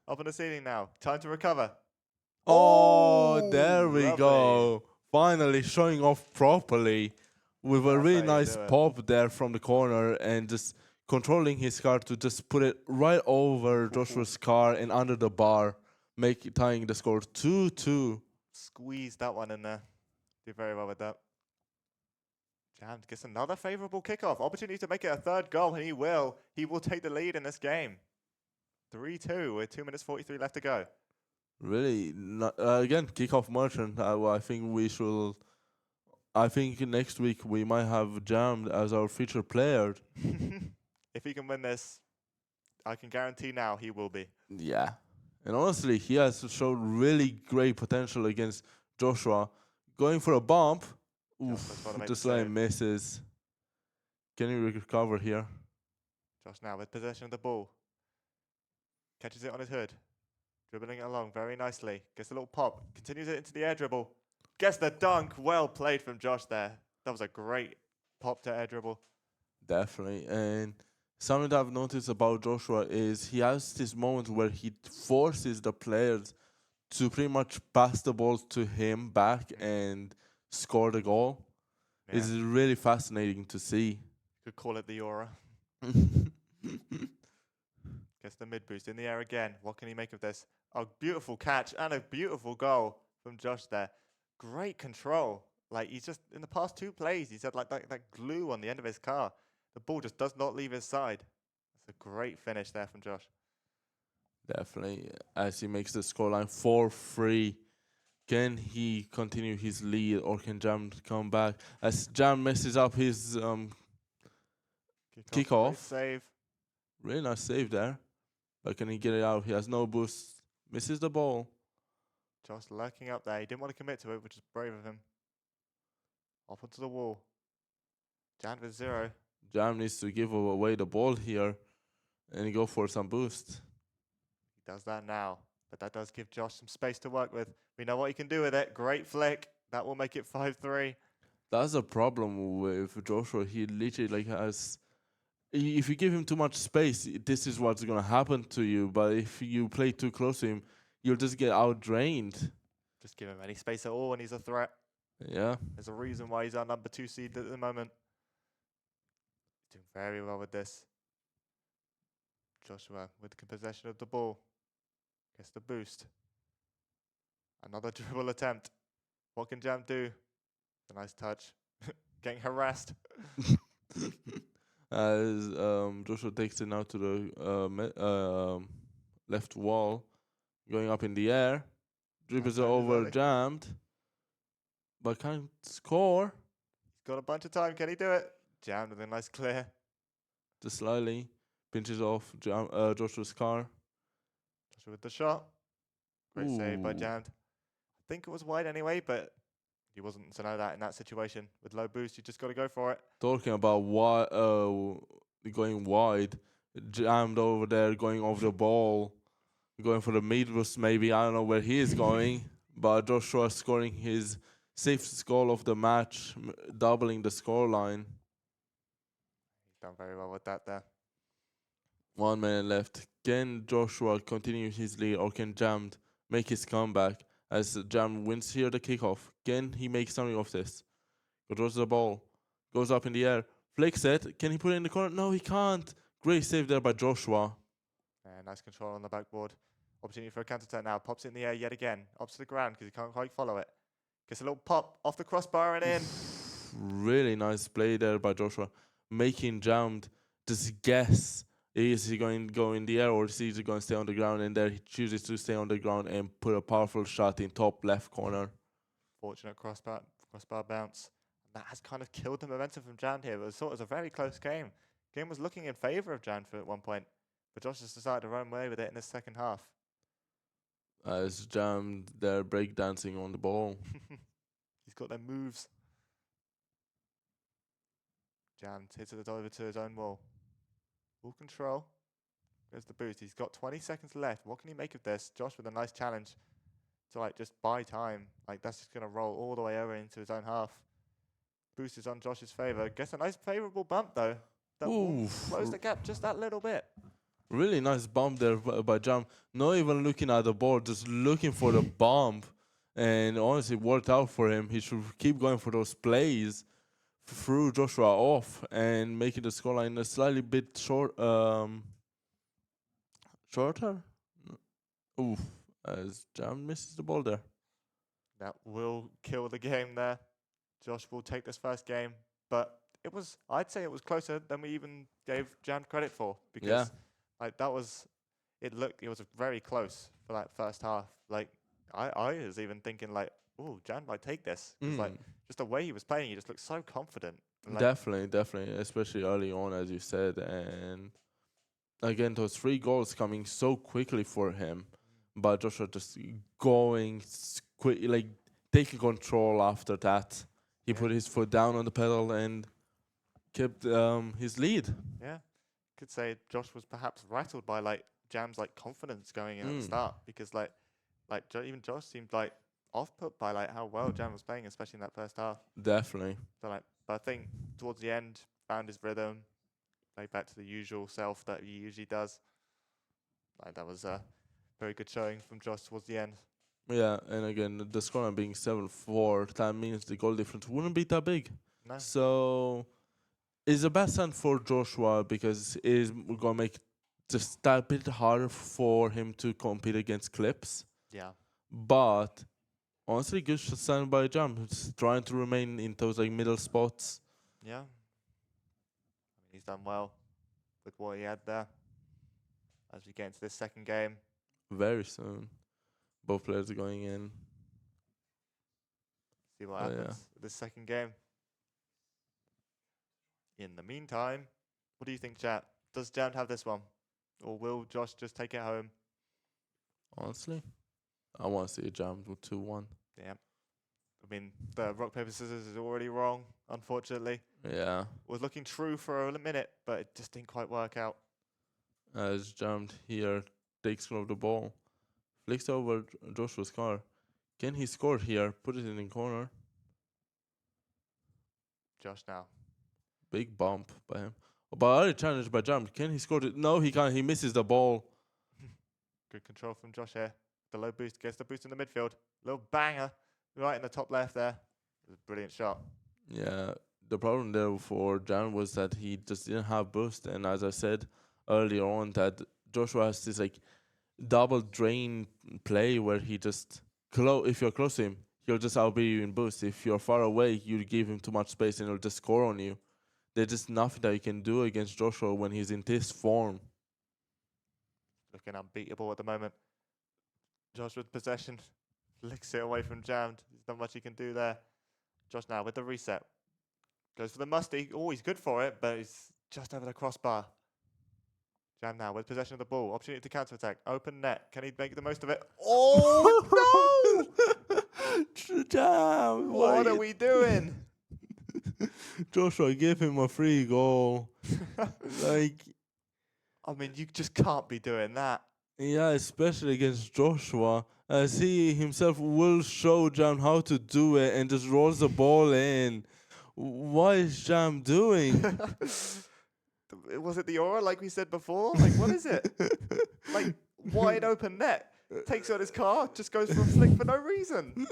Up on the ceiling now. Time to recover.
Oh, there we
lovely.
go. Finally showing off properly with a
That's
really
how you
nice
do it.
pop there from the corner and just controlling his car to just put it right over Joshua's car and under the bar, tying the score 2-2.
Squeeze that one in there. Did very well with that. Jam gets another favourable kickoff. Opportunity to make it a third goal, and he will. He will take the lead in this game. 3-2 with 2 minutes 43 left to go.
Really, again, kickoff merchant. I think we should. I think next week we might have Jammed as our featured player.
If he can win this, I can guarantee now he will be.
Yeah. And honestly, he has shown really great potential against Joshua. Going for a bump.
Joshua's
Oof,
gotta make
just
the
like
save.
misses. Can he recover here?
Josh now with possession of the ball. Catches it on his hood. Dribbling it along very nicely. Gets a little pop. Continues it into the air dribble. Gets the dunk. Well played from Josh there. That was a great pop to air dribble.
Definitely. And something that I've noticed about Joshua is he has this moment where he forces the players to pretty much pass the ball to him back and score the goal.
Yeah.
It's really fascinating to see.
Could call it the aura. Gets the mid boost in the air again. What can he make of this? A beautiful catch and a beautiful goal from Josh there. Great control. Like, he's just, in the past 2 plays, he's had like that glue on the end of his car. The ball just does not leave his side. That's a great finish there from Josh.
Definitely, as he makes the scoreline 4-3. Can he continue his lead or can Jam come back? As Jam messes up his
Great
Kickoff.
save.
really nice save there. But can he get it out? He has no boost. Misses the ball.
Josh lurking up there. He didn't want to commit to it, which is brave of him. Off onto the wall. Jan with 0.
Jam needs to give away the ball here and go for some boost.
He does that now, but that does give Josh some space to work with. We know what he can do with it. Great flick. That will make it 5-3.
That's a problem with Joshua. He literally like has. If you give him too much space, this is what's gonna happen to you. But if you play too close to him, you'll just get outdrained.
Just give him any space at all and he's a threat.
Yeah.
There's a reason why he's our number 2 seed at the moment. Doing very well with this. Joshua with possession of the ball. Gets the boost. Another dribble attempt. What can Jam do? A nice touch. Getting harassed.
As Joshua takes it now to the left wall, going up in the air, dribbles it
Nice
over,
early.
jammed, but can't score.
He's got a bunch of time. Can he do it? Jammed with a nice clear.
Just slightly pinches off Joshua's car.
Joshua with the shot. Great save by
Ooh.
Jammed. I think it was wide anyway, but he wasn't to know that in that situation. With low boost, you just got to go for it.
Talking about going wide, jammed over there, going over the ball, going for the mid boost maybe. I don't know where he is going, but Joshua scoring his sixth goal of the match, doubling the scoreline.
He's done very well with that there.
1 minute left. Can Joshua continue his lead or can Jam make his comeback as Jam wins here the kickoff? Can he make something of this? Controls the ball, goes up in the air, flicks it. Can he put it in the corner? No, he can't. Great save there by Joshua.
Nice control on the backboard. Opportunity for a counter attack now. Pops it in the air yet again. Up to the ground because he can't quite follow it. Gets a little pop off the crossbar and in.
Really nice play there by Joshua, making Jam just guess. Is he going to go in the air or is he going to stay on the ground? And there he chooses to stay on the ground and put a powerful shot in top left corner.
Fortunate crossbar bounce. That has kind of killed the momentum from Jan here. It was a very close game. Game was looking in favour of Jan at one point, but Josh has decided to run away with it in the second half.
As Jam there breakdancing on the ball.
He's got their moves. Jan hits it over to his own wall. Full control. There's the boost. He's got 20 seconds left. What can he make of this? Josh with a nice challenge to just buy time. That's just going to roll all the way over into his own half. Boost is on Josh's favour. Gets a nice favourable bump though. That will close the gap just that little bit.
Really nice bump there by Jam. Not even looking at the board, just looking for the bump. And honestly, it worked out for him. He should keep going for those plays. Threw Joshua off and making the scoreline a slightly bit shorter. Oof, as Jam misses the ball there.
That will kill the game there. Josh will take this first game, but I'd say it was closer than we even gave Jan credit for because it was very close for that first half. I was even thinking oh, Jan might take this. Just the way he was playing, he just looked so confident.
Definitely, especially early on, as you said. And again, those 3 goals coming so quickly for him. But Joshua just going quick, taking control after that. He put his foot down on the pedal and kept his lead.
Yeah, could say Josh was perhaps rattled by Jam's confidence going in at the start because even Josh seemed off put by how well Jam was playing, especially in that first half.
Definitely.
So but I think towards the end found his rhythm, played back to the usual self that he usually does. That was a very good showing from Josh towards the end.
Yeah, and again, the scoreline being 7-4, that means the goal difference wouldn't be that big.
No.
So It's a bad sign for Joshua because it's gonna make just that bit harder for him to compete against Clips.
Yeah.
But honestly, good sign by Jam. He's trying to remain in those like middle spots.
Yeah. He's done well with what he had there. As we get into this second game.
Very soon, both players are going in.
See what
Oh, yeah.
happens with this second game. In the meantime, what do you think, chat? Does Jammed have this one? Or will Josh just take it home?
Honestly, I want to see a Jam with 2-1.
Yeah. I mean, the rock, paper, scissors is already wrong, unfortunately.
Yeah,
Was looking true for a minute, but it just didn't quite work out.
as Jammed here takes control of the ball, flicks over Joshua's car. Can he score here? Put it in the corner.
Josh now.
Big bump by him. But already challenged by Jam. Can he score it? No, he can't. He misses the ball.
Good control from Josh here. The low boost gets the boost in the midfield. Little banger right in the top left there. It was a brilliant shot.
Yeah, the problem there for Jan was that he just didn't have boost, and as I said earlier on, that Joshua has this like double drain play where he just if you're close to him, he'll just outbeat you in boost. If you're far away, you give him too much space and he'll just score on you. There's just nothing that you can do against Joshua when he's in this form.
Looking unbeatable at the moment. Josh with possession. Licks it away from Jammed. There's not much he can do there. Josh now with the reset. Goes for the musty. Oh, he's good for it, but he's just over the crossbar. Jam now with possession of the ball. Opportunity to counter-attack. Open net. Can he make the most of it? Oh, no!
Jam,
What are we doing?
Joshua, give him a free goal. Like,
I mean, you just can't be doing that.
yeah, especially against Joshua, as he himself will show Jam how to do it and just rolls the ball in. What is Jam doing?
Was it the aura, like we said before? Like, what is it? Like, wide open net. Takes out his car, just goes for a flick for no reason.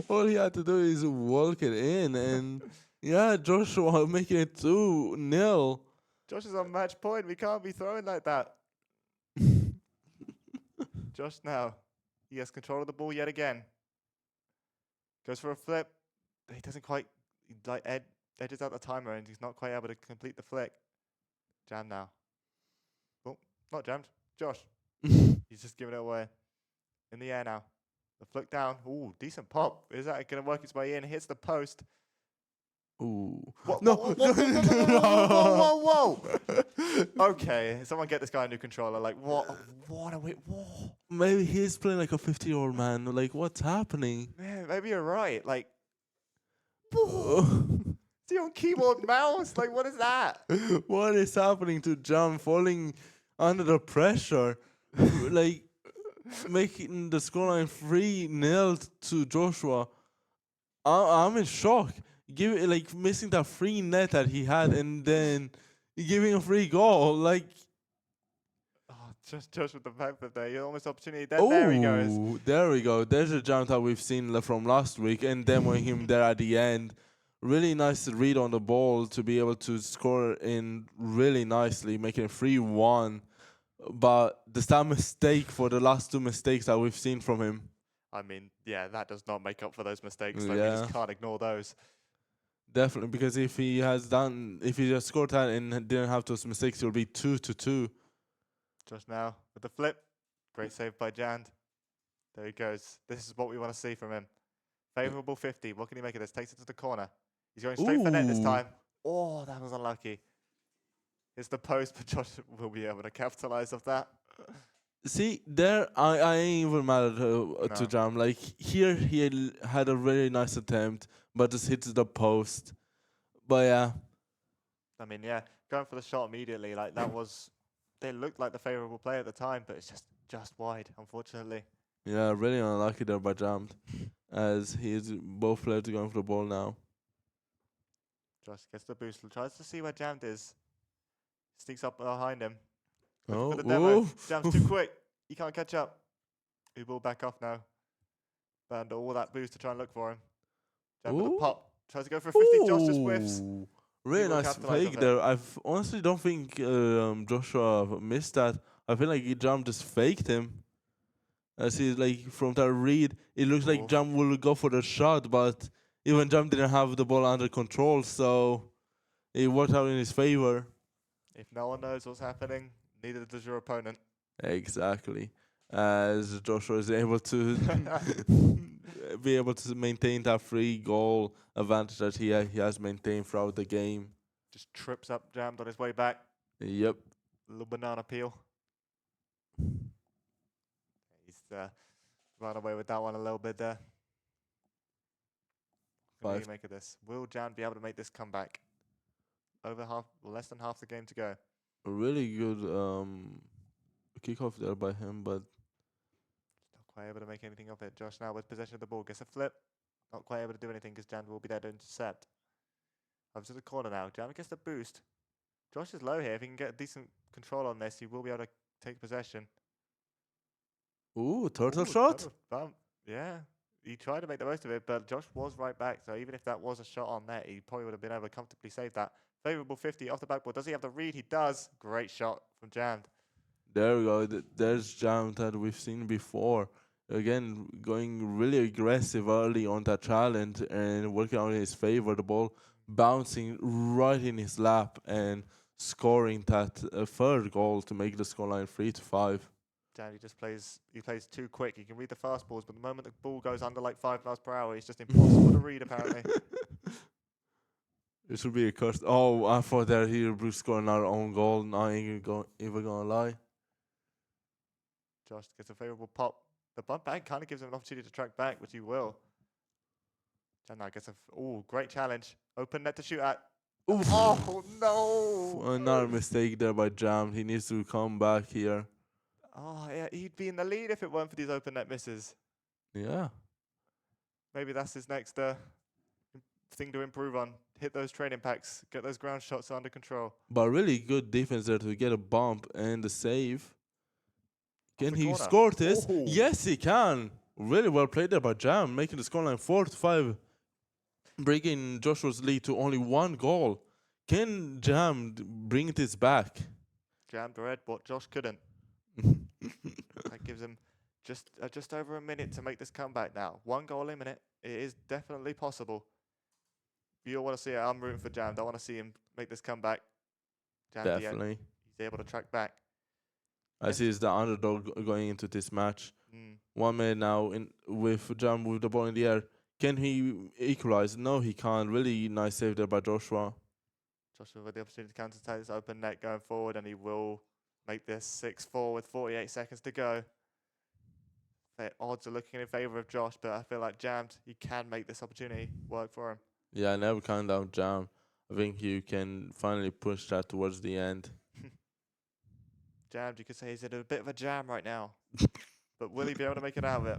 All he had to do is walk it in, and yeah, Joshua making it 2-0.
Josh is on match point. We can't be throwing like that. Josh now. He has control of the ball yet again. Goes for a flip. He doesn't quite, like, edges out the timer and he's not quite able to complete the flick. Jam now. Oh, not jammed. Josh. He's just giving it away. In the air now. The flick down. Ooh, decent pop. Is that going to work its way in? Hits the post.
Ooh.
What?
No.
Whoa. Okay, someone get this guy a new controller. Like, what? What are we? Whoa.
Maybe he's playing like a 50-year-old man. Like, what's happening?
Man, maybe you're right. Like, is he on keyboard mouse? Like, what is that?
What is happening to Jam falling under the pressure? Like, making the scoreline 3-0 to Joshua. I'm in shock. Missing that free net that he had and then giving a free goal. Like,
Just with the back flip there. You almost opportunity. There he goes.
There we go. There's a Jam that we've seen from last week and demoing him there at the end. Really nice read on the ball to be able to score in really nicely, making it 3-1. But there's that mistake for the last two mistakes that we've seen from him.
I mean, yeah, that does not make up for those mistakes. Like, we
Yeah.
just can't ignore those.
Definitely, because if he just scored that and didn't have those mistakes, it would be 2-2.
Just now with the flip. Great save by Jand. There he goes. This is what we want to see from him. Favourable 50. What can he make of this? Takes it to the corner. He's going straight for net this
Ooh.
time. Oh, that was unlucky. It's the post, but Josh will be able to capitalise off that.
See, there, I ain't even mad at to Jam. Like, here, he had a really nice attempt, but just hits the post. But yeah.
I mean, yeah, going for the shot immediately, like, that was... They looked like the favourable play at the time, but it's just wide, unfortunately.
Yeah, really unlucky there by Jam. As both players are going for the ball now.
Josh gets the boost, tries to see where Jammed is. Sneaks up behind him.
Oh,
For the demo.
ooh.
Jam's too quick. He can't catch up. He will back off now. But under all that boost to try and look for him. Jam with a
Ooh.
pop. Tries to go for a 50. Josh just whiffs.
Ooh. Really
will
nice
capitalise
fake
off it.
there. I honestly don't think Joshua missed that. I feel like Jam just faked him. As he like from that read, it looks like
Oof.
Jam will go for the shot, but even Jam didn't have the ball under control, so it worked out in his favor.
If no one knows what's happening, neither does your opponent.
Exactly. As Joshua is able to be able to maintain that free goal advantage that he has maintained throughout the game.
Just trips up, jammed on his way back.
Yep.
Little banana peel. He's run away with that one a little bit there. What do you make of this? Will Jan be able to make this comeback? Less than half the game to go.
A really good kickoff there by him, but
Not quite able to make anything of it. Josh now with possession of the ball. Gets a flip. Not quite able to do anything because Jan will be there to intercept. Over to the corner now. Jan gets the boost. Josh is low here. If he can get a decent control on this, he will be able to take possession.
turtle
Ooh,
shot.
turtle bump. Yeah. He tried to make the most of it, but Josh was right back. So even if that was a shot on net, he probably would have been able to comfortably save that. Favourable 50 off the backboard. Does he have the read? He does. Great shot from Jammed.
There we go. There's Jam that we've seen before. Again, going really aggressive early on that challenge and working out in his favor. The ball bouncing right in his lap and scoring that third goal to make the scoreline 3-5.
Jammed, he plays too quick. He can read the fast balls, but the moment the ball goes under like 5 miles per hour, it's just impossible to read apparently.
It should be a curse. Oh, I thought that he would score another own goal. Not even gonna lie.
Josh gets a favourable pop. The bump back kind of gives him an opportunity to track back, which he will. Jan now gets great challenge. Open net to shoot at.
Oof.
Oh, no.
Another mistake there by Jam. He needs to come back here.
Oh, yeah, he'd be in the lead if it weren't for these open net misses.
Yeah.
Maybe that's his next thing to improve on. Hit those training packs. Get those ground shots under control.
But really good defense there to get a bump and a save. Can
the
he
corner.
score this?
Oh.
Yes, he can. Really well played there by Jam, making the scoreline 4-5, bringing Joshua's lead to only 1 goal. Can Jam bring this back?
Jammed red, but Josh couldn't. That gives him just over a minute to make this comeback now. 1 goal a minute. It is definitely possible. You all want to see it. I'm rooting for Jammed. I want to see him make this comeback. Jammed,
Definitely.
he's able to track back.
I see he's the underdog going into this match. 1 minute now with Jam with the ball in the air. Can he equalize? No, he can't. Really nice save there by Joshua.
Joshua with the opportunity to counter-attack this open net going forward, and he will make this 6-4 with 48 seconds to go. The odds are looking in favour of Josh, but I feel like Jammed, he can make this opportunity work for him.
Yeah, never count down Jam. I think you can finally push that towards the end.
Jammed, you could say he's in a bit of a jam right now. But will he be able to make it out of it?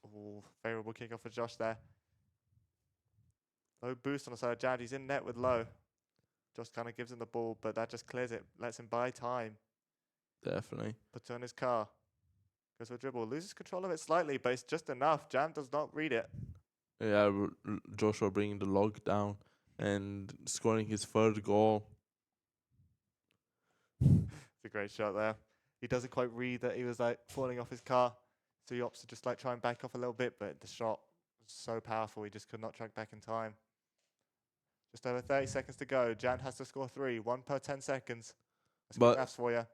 Oh, favourable kickoff for Josh there. Low boost on the side of Jammed. He's in net with low. Josh kind of gives him the ball, but that just clears it. Lets him buy time.
Definitely.
Puts it on his car. Goes for a dribble. Loses control of it slightly, but it's just enough. Jammed does not read it.
Yeah, Joshua bringing the log down and scoring his third goal.
It's a great shot there. He doesn't quite read that he was like falling off his car, so he opts to just like try and back off a little bit, but the shot was so powerful he just could not track back in time. Just over 30 seconds to go. Jan has to score 3, 1 per 10 seconds. That's good maths for you.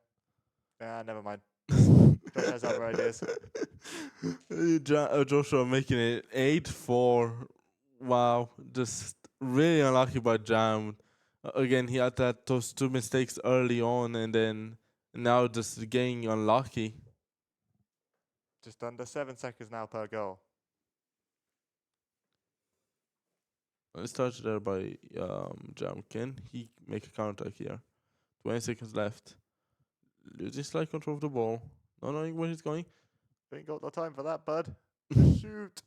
Nah, never mind. Josh has other ideas.
Joshua making it 8-4. Wow, just really unlucky by Jam. Again, he had those 2 mistakes early on, and then now just getting unlucky.
Just under 7 seconds now per goal.
Let's start there by Jam. Can he make a counter here? 20 seconds left. Losing slight control of the ball. Not knowing where he's going.
Ain't got no time for that, bud. Shoot.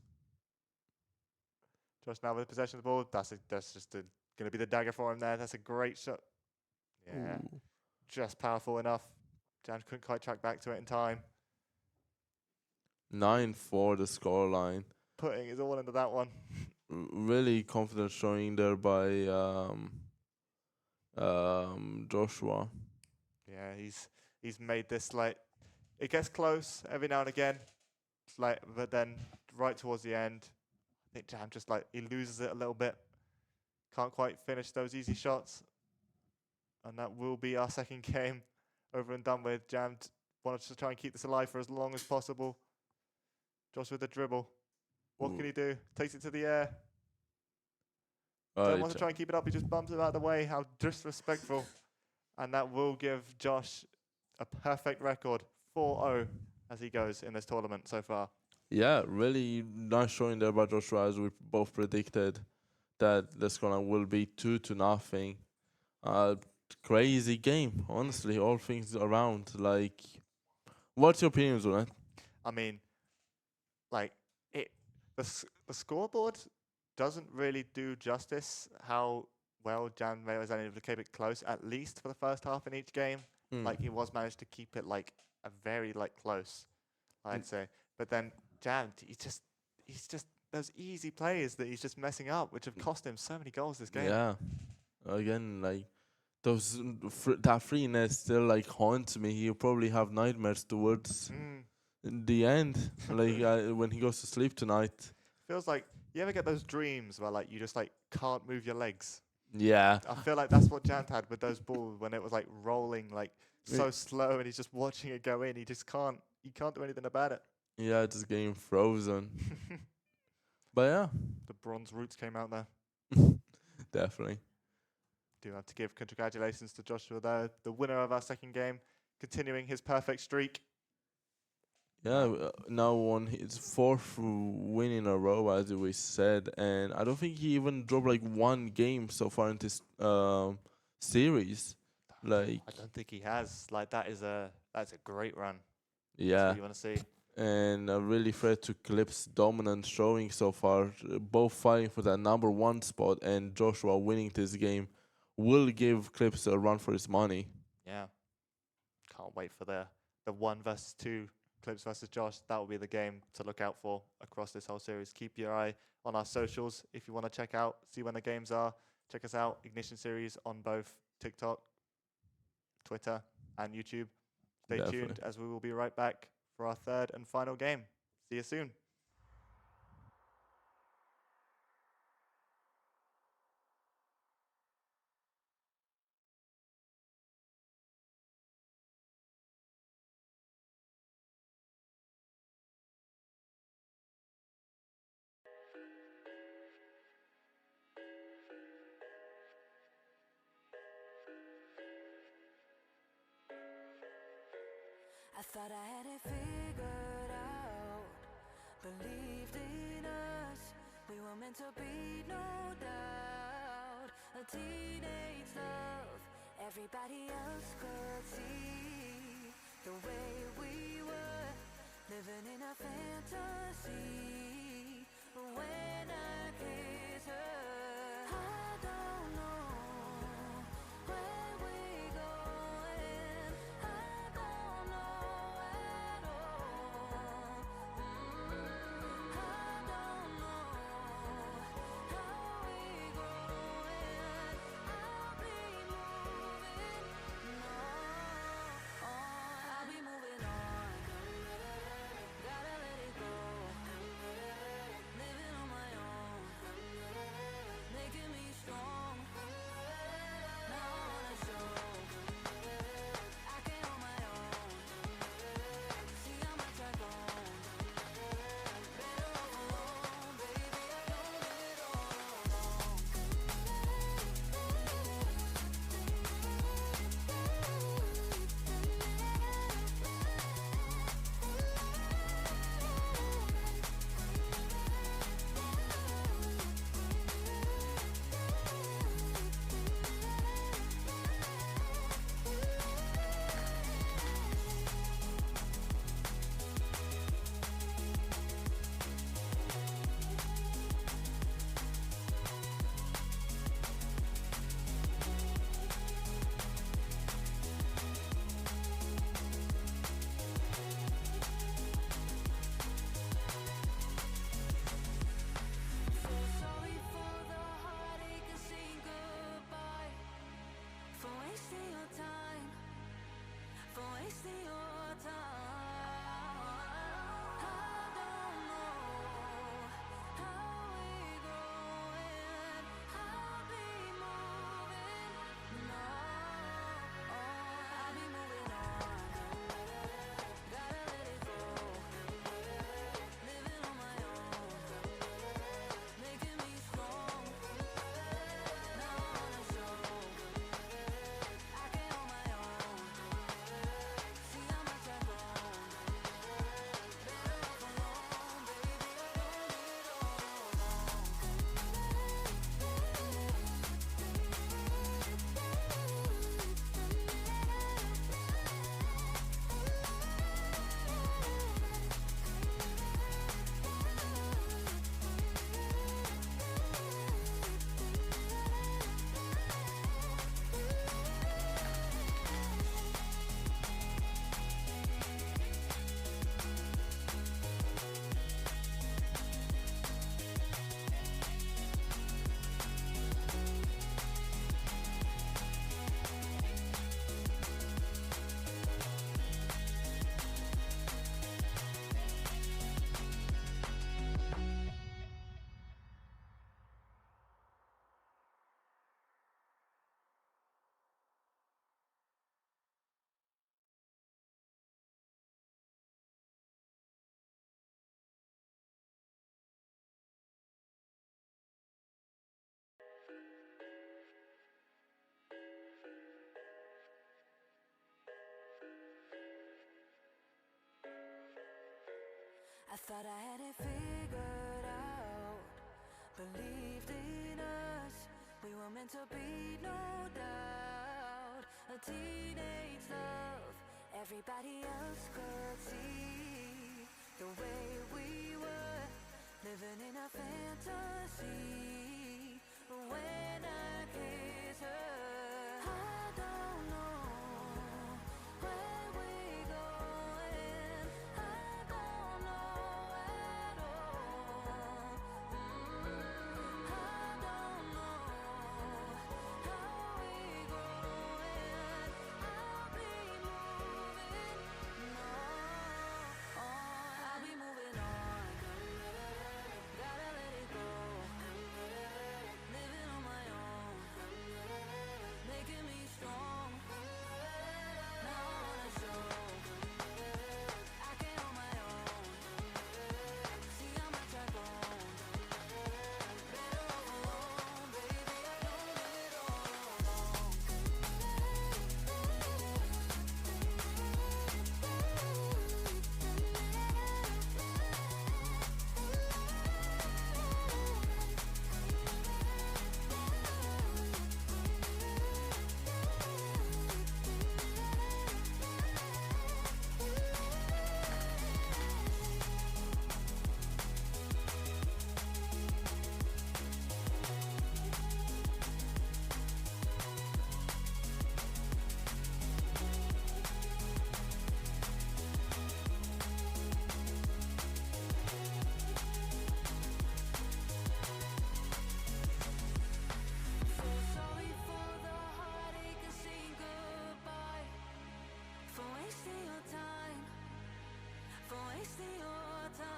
Josh now with possession of the ball. That's just going to be the dagger for him there. That's a great shot. Yeah.
Ooh.
Just powerful enough. Jan couldn't quite track back to it in time.
9-4 the scoreline.
Putting his all into that one.
really confident showing there by Joshua.
Yeah, he's made this like it gets close every now and again, like but then right towards the end, I think Jam just like he loses it a little bit, can't quite finish those easy shots, and that will be our second game over and done with. Jam wanted to try and keep this alive for as long as possible. Josh with the dribble, what can he do? Takes it to the air. Don't want to try and keep it up. He just bumps it out of the way. How disrespectful. And that will give Josh a perfect record, 4-0, as he goes in this tournament so far.
Yeah, really nice showing there by Joshua, as we both predicted that the scoreline will be 2-0. Crazy game, honestly, all things around. Like, what's your opinions on it?
I mean, like, the scoreboard doesn't really do justice how well Jan was able to keep it close, at least for the first half in each game. Like, he was managed to keep it, like, a very, like, close, I'd say. But then Jan, he's just those easy plays that he's just messing up, which have cost him so many goals this game.
Yeah, again, like those that freeness still like haunts me. He'll probably have nightmares towards the end, like when he goes to sleep tonight.
Feels like you ever get those dreams where like you just like can't move your legs.
Yeah,
I feel like that's what Jan had with those balls when it was like rolling like so slow, and he's just watching it go in. He can't do anything about it.
yeah, just getting frozen. But yeah,
The bronze roots came out there.
definitely.
Do have to give congratulations to Joshua there, the winner of our second game, continuing his perfect streak.
Yeah, now on his fourth win in a row, as we said, and I don't think he even dropped like one game so far in this series. Like,
I don't think he has. Like that's a great run.
yeah,
That's what you want to see.
and a really threat to Clip's dominant showing so far, both fighting for that number one spot, and Joshua winning this game will give Clips a run for his money.
Yeah. Can't wait for the 1-2 Clips versus Josh. That will be the game to look out for across this whole series. Keep your eye on our socials if you want to check out, see when the games are. Check us out, Ignition Series, on both TikTok, Twitter, and YouTube. Stay tuned, as we will be right back for our third and final game. See you soon.
I thought I had it figured out, believed in us, we were meant to be, no doubt. A teenage love, everybody else could see the way we were, living in a fantasy. When I kiss her, I don't know where we going, I don't know at all. I don't know how we growing, I'll be moving on, I'll be moving on, gotta let it go, living on my thought I had it figured out. Believed in us, we were meant to be, no doubt. A teenage love, everybody else could see the way we were, living in a fantasy. When I kiss her, I don't know where we're going. I don't know at all. I don't know how we're growing. I'll be moving on. I'll be moving on. Gotta let it go. Living on my own, making me strong. Now I wanna show I can on my own. See how much I've grown. Better off alone, baby. I don't live it all alone. So sorry for the heartache and saying goodbye, for wasting your time, for wasting your time.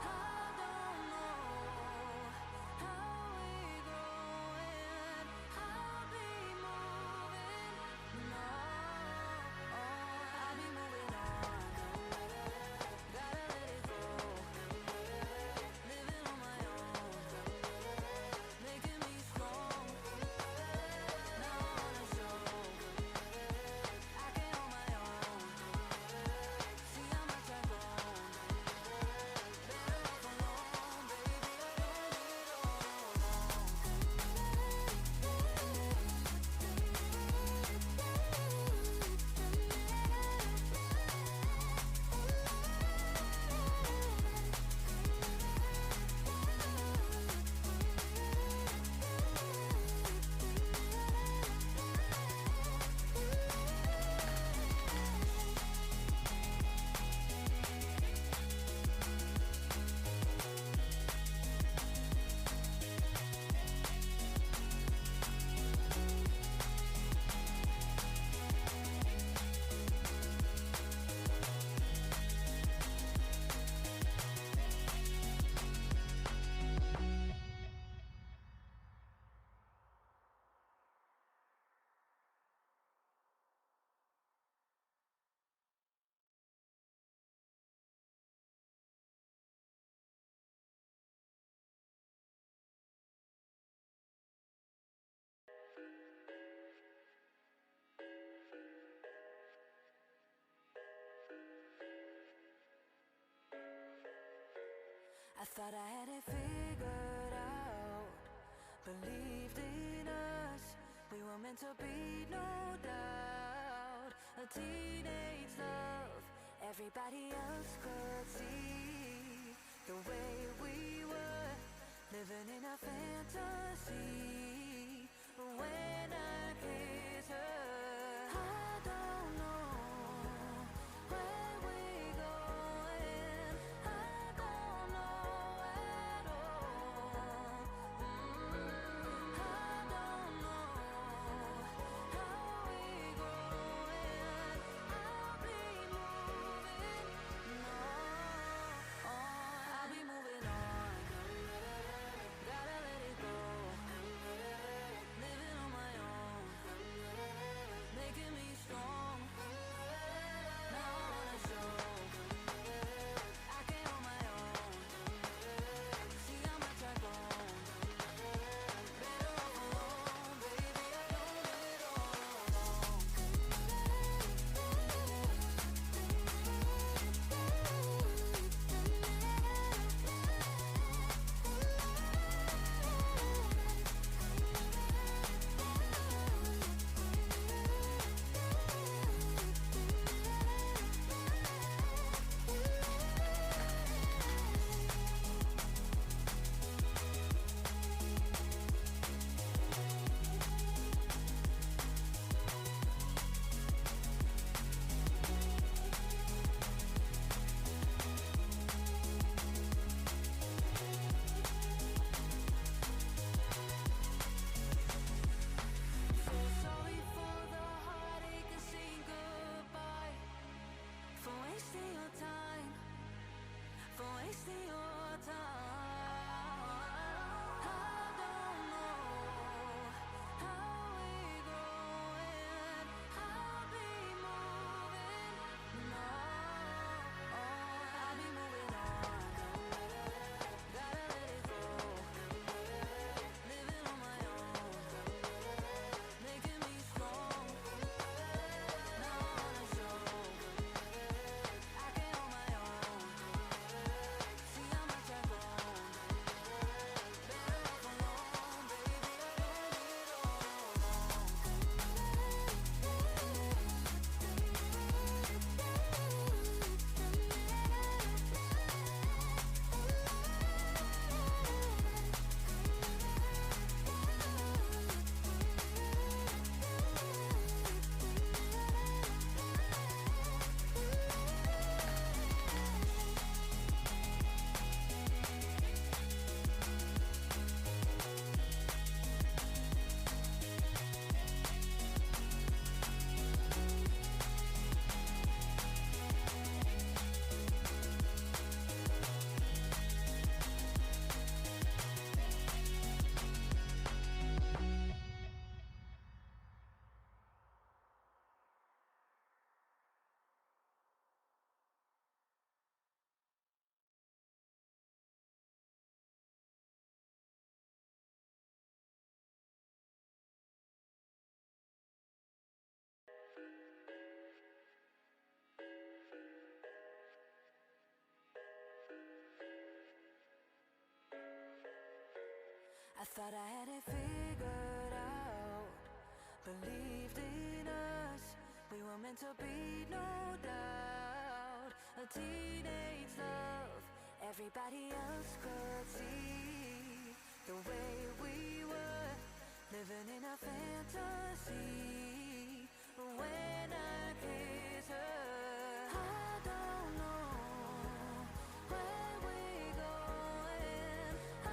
I don't know how we're growing. I'll be moving on. I'll be moving on. Gotta let it go. Living on my own, making me strong. Now I wanna show I can on my own. See how much I've grown. Better off alone, baby. I don't live it all alone. I thought I had it figured out. Believed in us, we were meant to be, no doubt. A teenage love, everybody else could see the way we were, living in a fantasy. When I kiss her, I don't know where we're going. I don't know at all. I thought I had it figured out. Believed in us, we were meant to be, no doubt. A teenage love, everybody else could see the way we were, living in a fantasy. When I kiss her, I don't know where we're going. I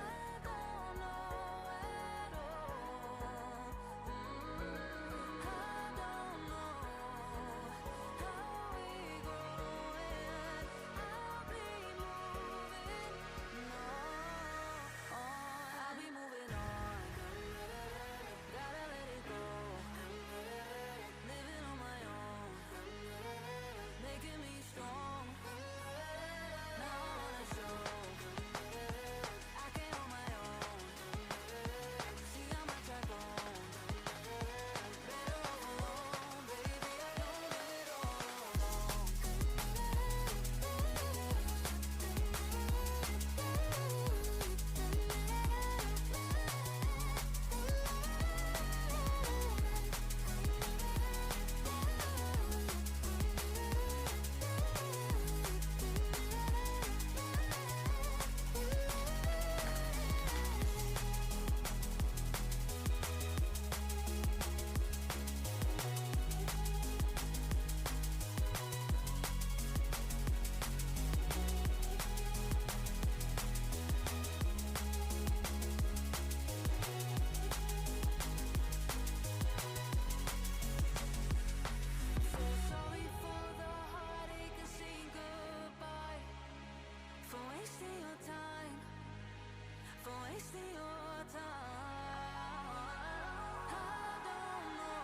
don't know at all. I don't know how we're growing. I'll be moving on. I'll be moving on. Gotta let it go. Living on my own, making me strong. Now I wanna show I can on my own. See how much I've grown. Better off alone, baby. I don't do it all alone. So sorry for the heartache and saying goodbye, for wasting your time, for wasting your time. I don't know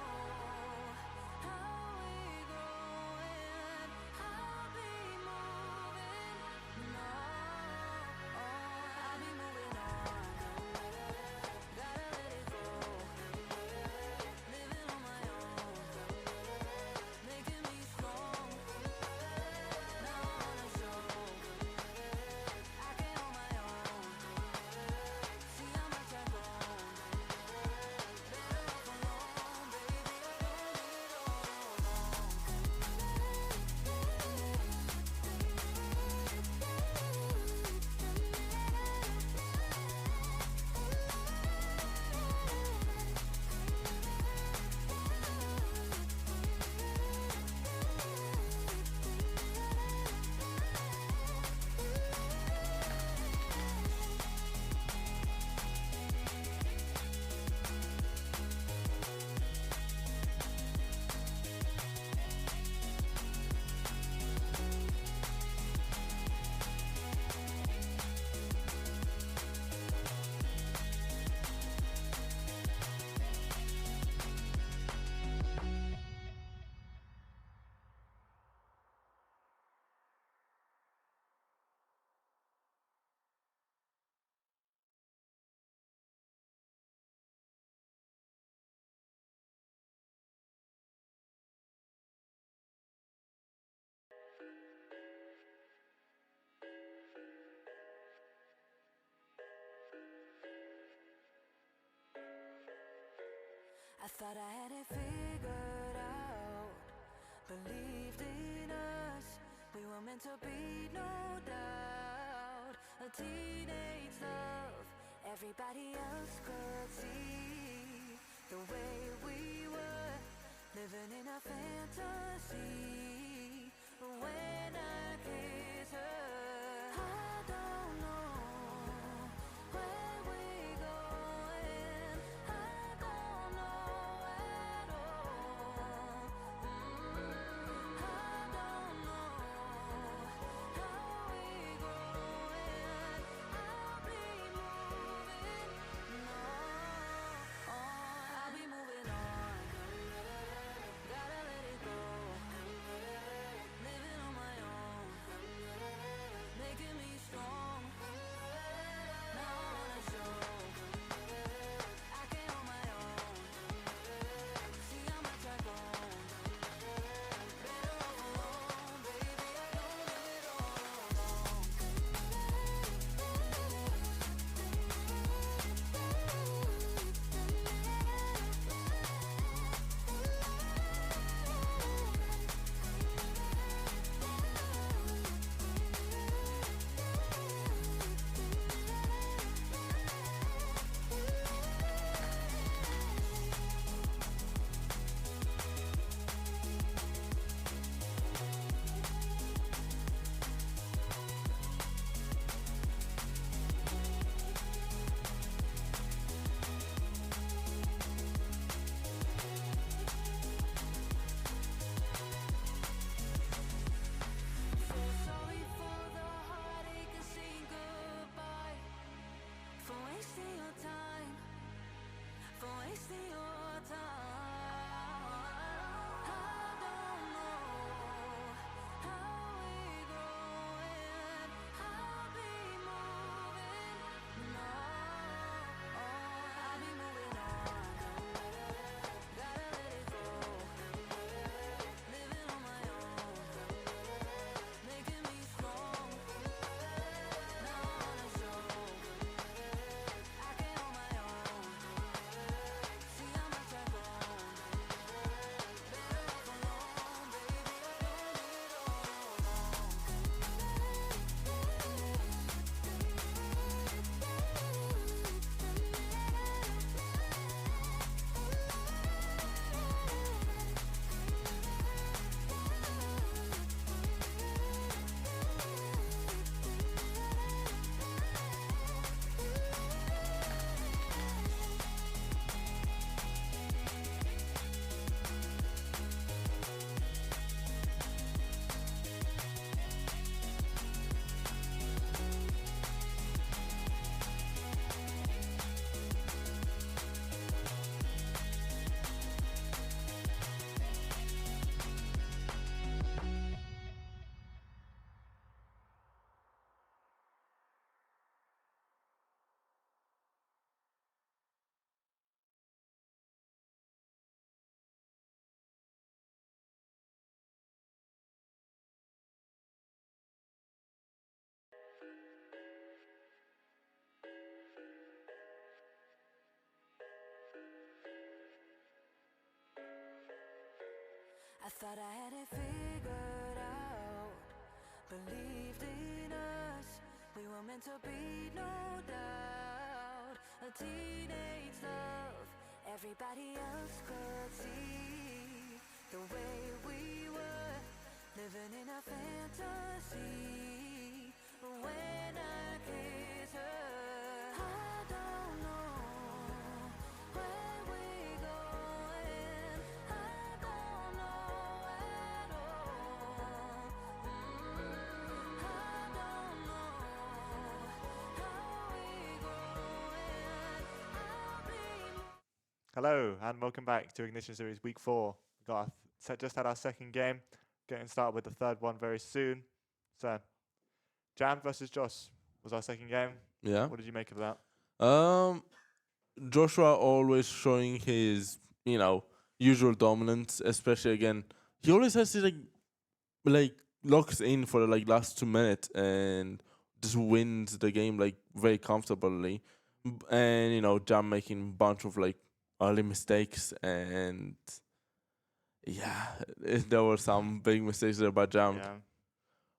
how we're growing. I'll be moving on. I'll be moving on. Gotta let it go. Living on my own, making me strong. Now I wanna show I can on my own. See how much I've grown. Better off alone, baby. I don't do it all alone. I thought I had it figured out. Believed in us, we were meant to be, no doubt. A teenage love, everybody else could see the way we were, living in a fantasy. When I kiss her, I don't know where we're going. I don't know at all. I don't know how we're growing. I'll be moving thought I had it figured out. Believed in us, we were meant to be, no doubt. A teenage love, everybody else could see the way we were, living in a fantasy. When I kiss her, I don't know where we going. I don't know at all. I don't know how we growing. I'll be.
Hello and welcome back to Ignition Series Week 4. We got just had our second game, getting started with the third one very soon. So, Jam versus Josh was our second game.
Yeah.
What did you make of that?
Joshua always showing his, usual dominance, especially again. He always has to like locks in for the last 2 minutes and just wins the game very comfortably. And Jam making bunch of early mistakes, and yeah, there were some big mistakes there by Jam.
Yeah.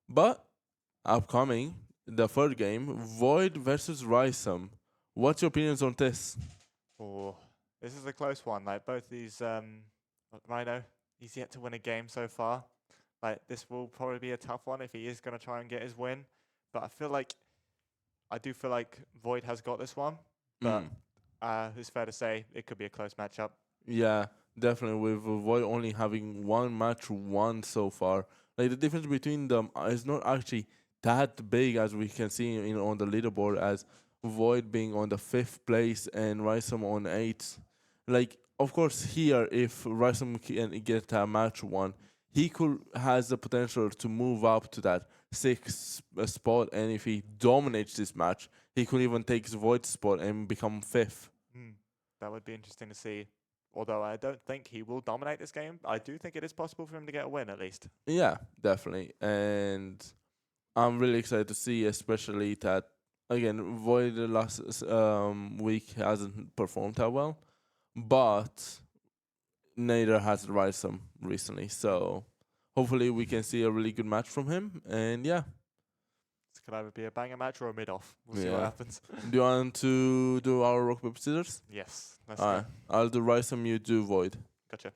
But upcoming, the third game, Void versus Rysam. What's your opinions on this?
Oh, this is a close one. Both these, Rhino, he's yet to win a game so far. This will probably be a tough one if he is going to try and get his win. But I do feel like Void has got this one. But it's fair to say it could be a close matchup.
Yeah, definitely. With Void only having one match won so far, the difference between them is not actually that big as we can see on the leaderboard, as Void being on the 5th place and Rysam on 8th. Of course, here if Rysam can get a match won, he has the potential to move up to that 6th spot, and if he dominates this match, he could even take his Void spot and become 5th.
That would be interesting to see. Although I don't think he will dominate this game, I do think it is possible for him to get a win at least.
Yeah, definitely. And I'm really excited to see, especially that, again, Void the last week hasn't performed that well, but neither has Rysam recently. So hopefully we can see a really good match from him. And yeah.
This could either be a banger match or a mid-off. We'll see what happens.
Do you want to do our rock, paper, scissors?
Yes. Let's
Alright. I'll do Rysam, you do Void.
Gotcha.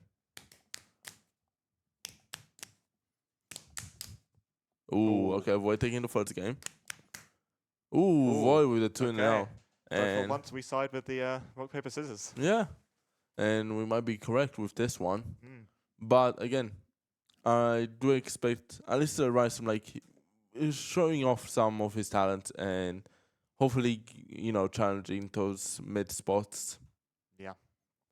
Ooh, okay. Void taking the first game. Ooh, Void with a 2-0.
So for
And
once we side with the rock, paper, scissors.
yeah. And we might be correct with this one.
Mm.
But again, I do expect at least Rysam is showing off some of his talent and hopefully, challenging those mid spots.
Yeah.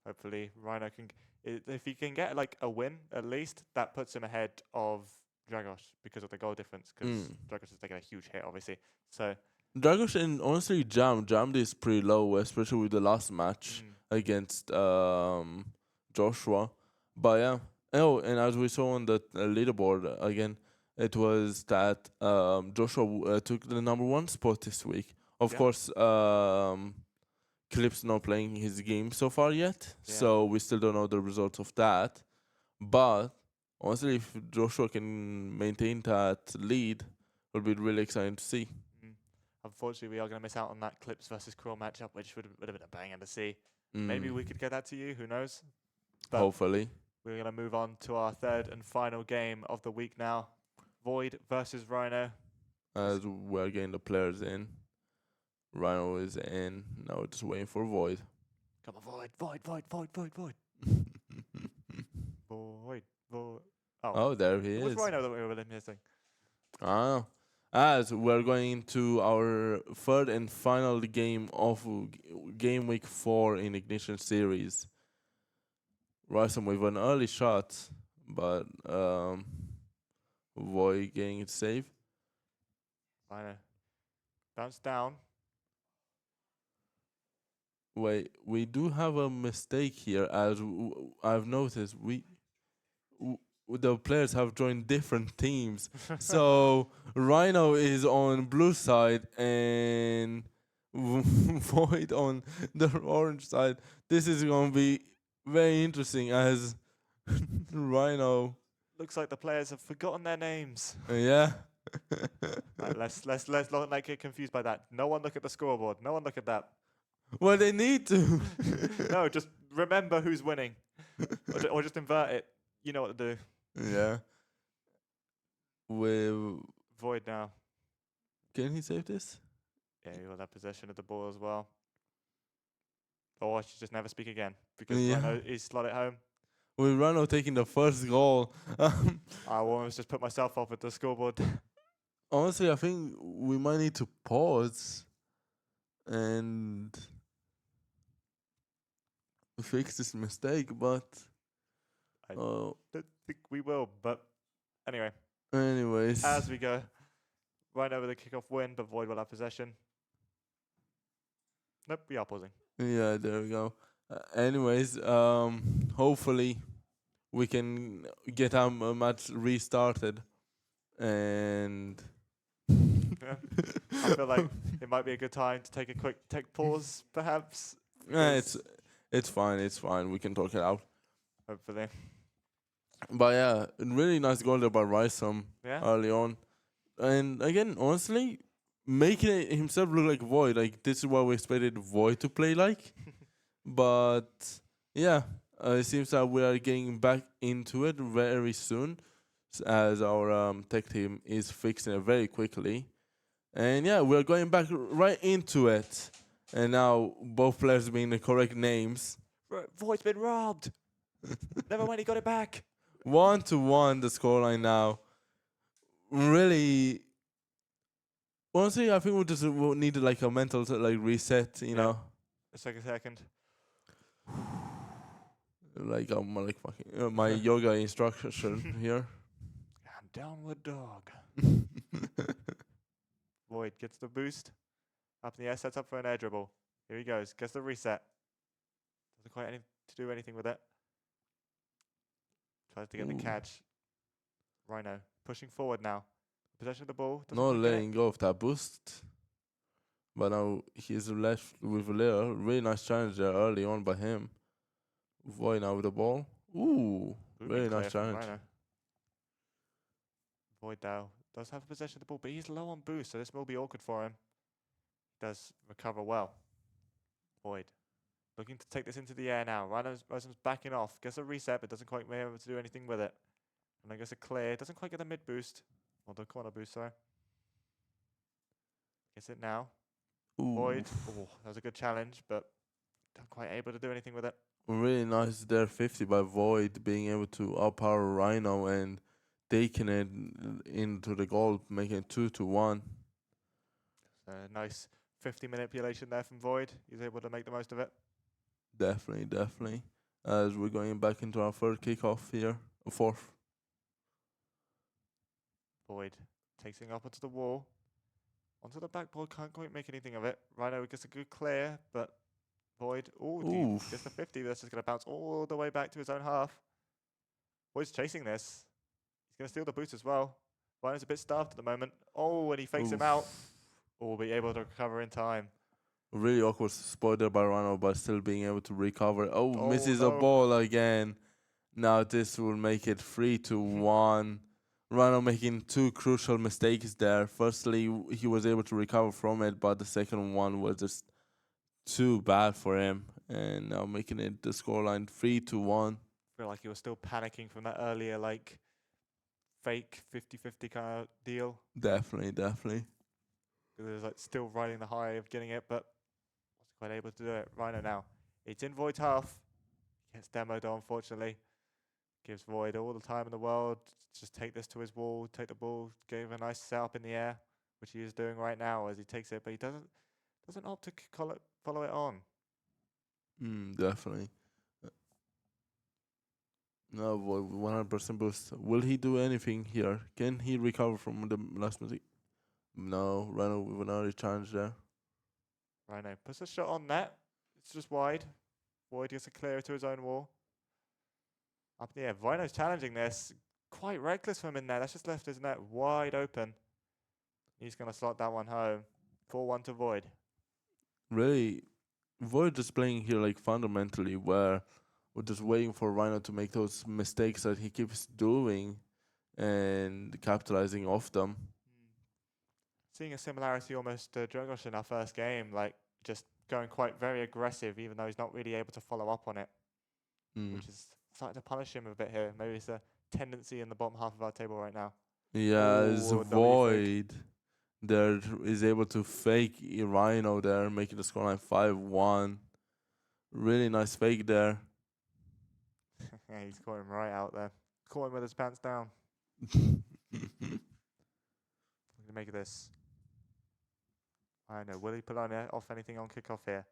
Hopefully Rhino can, if he can get a win at least, that puts him ahead of Dragos because of the goal difference. Because Dragos has taken a huge hit, obviously. So
Dragos and honestly Jammed is pretty low, especially with the last match against Joshua. But yeah. Oh, and as we saw on the leaderboard again, it was that Joshua took the number 1 spot this week. Of course, Clip's not playing his game so far yet, so we still don't know the results of that. But honestly, if Joshua can maintain that lead, it'll be really exciting to see.
Unfortunately, we are going to miss out on that Clips versus Crawl matchup, which would have been a banger to see. Maybe we could get that to you. Who knows? But
hopefully.
We're going to move on to our third and final game of the week now. Void versus Rhino.
As we're getting the players in. Rhino is in. Now we're just waiting for Void.
Come on, Void. Void.
Oh, there he
it was
is.
Rhino that we were missing.
As we're going into our third and final game of game week 4 in Ignition Series. Rysam with an early shot, but Void getting it safe.
Rhino. Bounce down.
Wait, we do have a mistake here, as I've noticed. The players have joined different teams. So Rhino is on blue side and Void on the orange side. This is going to be very interesting, as Rhino
Looks like the players have forgotten their names.
Yeah.
Right, let's not get confused by that. No one look at the scoreboard. No one look at that.
Well, they need to.
No, just remember who's winning, or just invert it. You know what to do.
Yeah. Well,
Void now.
can he save this?
Yeah, he will have possession of the ball as well. Or I should just never speak again because
Yeah.
Rhino is slot it home.
With Rano taking the first goal.
I will almost just put myself off with the scoreboard.
Honestly, I think we might need to pause and fix this mistake, but
I-
uh,
Don't think we will, but anyway,
anyways.
as we go, Rhino with a kickoff win, but Void will have possession. Nope, we are pausing.
Yeah, there we go. Anyways, hopefully we can get our match restarted, and
Yeah. I feel like it might be a good time to take a quick pause, perhaps.
it's fine. It's fine. We can talk it out.
Hopefully.
But yeah, really nice goal there by Rysam
Yeah.
early on, and again, honestly, making it himself look like Void. Like this is what we expected Void to play like. But yeah, it seems that we are getting back into it very soon, as our tech team is fixing it very quickly. And yeah, we're going back right into it. And now both players being the correct names.
Void's been robbed. Never mind, he got it back.
1-1 the scoreline now. Really, honestly, I think we just needed like a mental reset, you
Yeah.
know.
A second.
Like fucking my yoga instruction here.
And downward dog. Void gets the boost. Up in the air, sets up for an air dribble. Here he goes. Gets the reset. Doesn't quite do anything with it. Tries to get
Ooh.
the catch. Rhino pushing forward now. Possession of the ball. doesn't
Not
quite get it.
letting go of that boost. But now he's left with Leo. Really nice challenge there early on by him. Void now with the ball. Ooh,
Booming
very
clear
nice
from
challenge.
Rhino. Void now does have possession of the ball, but he's low on boost, so this will be awkward for him. Does recover well. Void looking to take this into the air now. Rhino's backing off. Gets a reset, but doesn't quite be able to do anything with it. And then gets a clear. Doesn't quite get the mid boost. Or the corner boost, sorry. Gets it now.
Ooh,
Void. Oh, that was a good challenge, but not quite able to do anything with it.
really nice there 50 by Void being able to outpower Rhino and taking it into the goal, making it 2-1.
So nice 50 manipulation there from Void. He's able to make the most of it.
Definitely. As we're going back into our third kickoff here, fourth.
Void takes it up onto the wall. Onto the backboard, can't quite make anything of it. Rhino gets a good clear, but Void,
Oof.
gets the 50. That's just going to bounce all the way back to his own half. Void's chasing this. He's going to steal the boost as well. Rhino's a bit starved at the moment. Oh, and he fakes him out. Will be able to recover in time.
Really awkward spot there by Rhino, but still being able to recover. Oh,
Oh,
misses
no.
a ball again. Now this will make it 3-1. Rhino making two crucial mistakes there. Firstly, he was able to recover from it, but the second one was just too bad for him. And now making it the scoreline 3-1.
Feel like he was still panicking from that earlier, like, fake 50-50 kind of deal.
Definitely.
He was like still riding the high of getting it, but wasn't quite able to do it. Rhino now. It's in Void's half. Gets demoed though, unfortunately. Gives Void all the time in the world. Just take this to his wall, take the ball, give a nice setup in the air, which he is doing right now as he takes it, but he doesn't opt to follow it on.
Definitely. No, 100% boost. Will he do anything here? Can he recover from the last mistake? No, Rhino with another challenge there.
Rhino puts a shot on net. It's just wide. Void gets a clear to his own wall. Up in the air. Rhino's challenging this. Quite reckless from him in there. That's just left his net wide open. He's going to slot that one home. 4-1 to Void.
Really, Void just playing here like fundamentally where we're just waiting for Rhino to make those mistakes that he keeps doing. and capitalizing off them.
Seeing a similarity almost to Dragos in our first game, like just going quite very aggressive, even though he's not really able to follow up on it,
Mm.
which is starting to punish him a bit here. Maybe it's a tendency in the bottom half of our table right now.
Yeah, as
Ooh, W fake.
Void there is able to fake Rhino there, making the scoreline 5-1. Really nice fake there.
Yeah, he's caught him right out there. Caught him with his pants down. What do you make of this? I know. Will he pull on it off anything on kickoff here?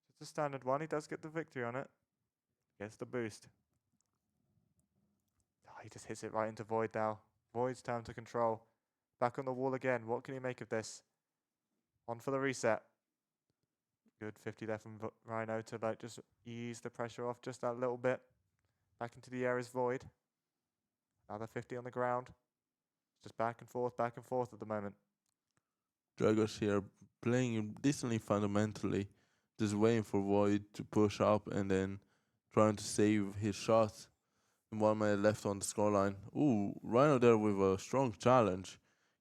Just a standard one. He does get the victory on it. Gets the boost. Oh, he just hits it right into Void now. Void's time to control. Back on the wall again. What can he make of this? On for the reset. Good 50 there from Rhino to like just ease the pressure off just that little bit. Back into the air is Void. Another 50 on the ground. Just back and forth at the moment.
Dragos here playing decently fundamentally, just waiting for Void to push up and then trying to save his shot. And 1 minute left on the scoreline. Ooh, Rhino there with a strong challenge.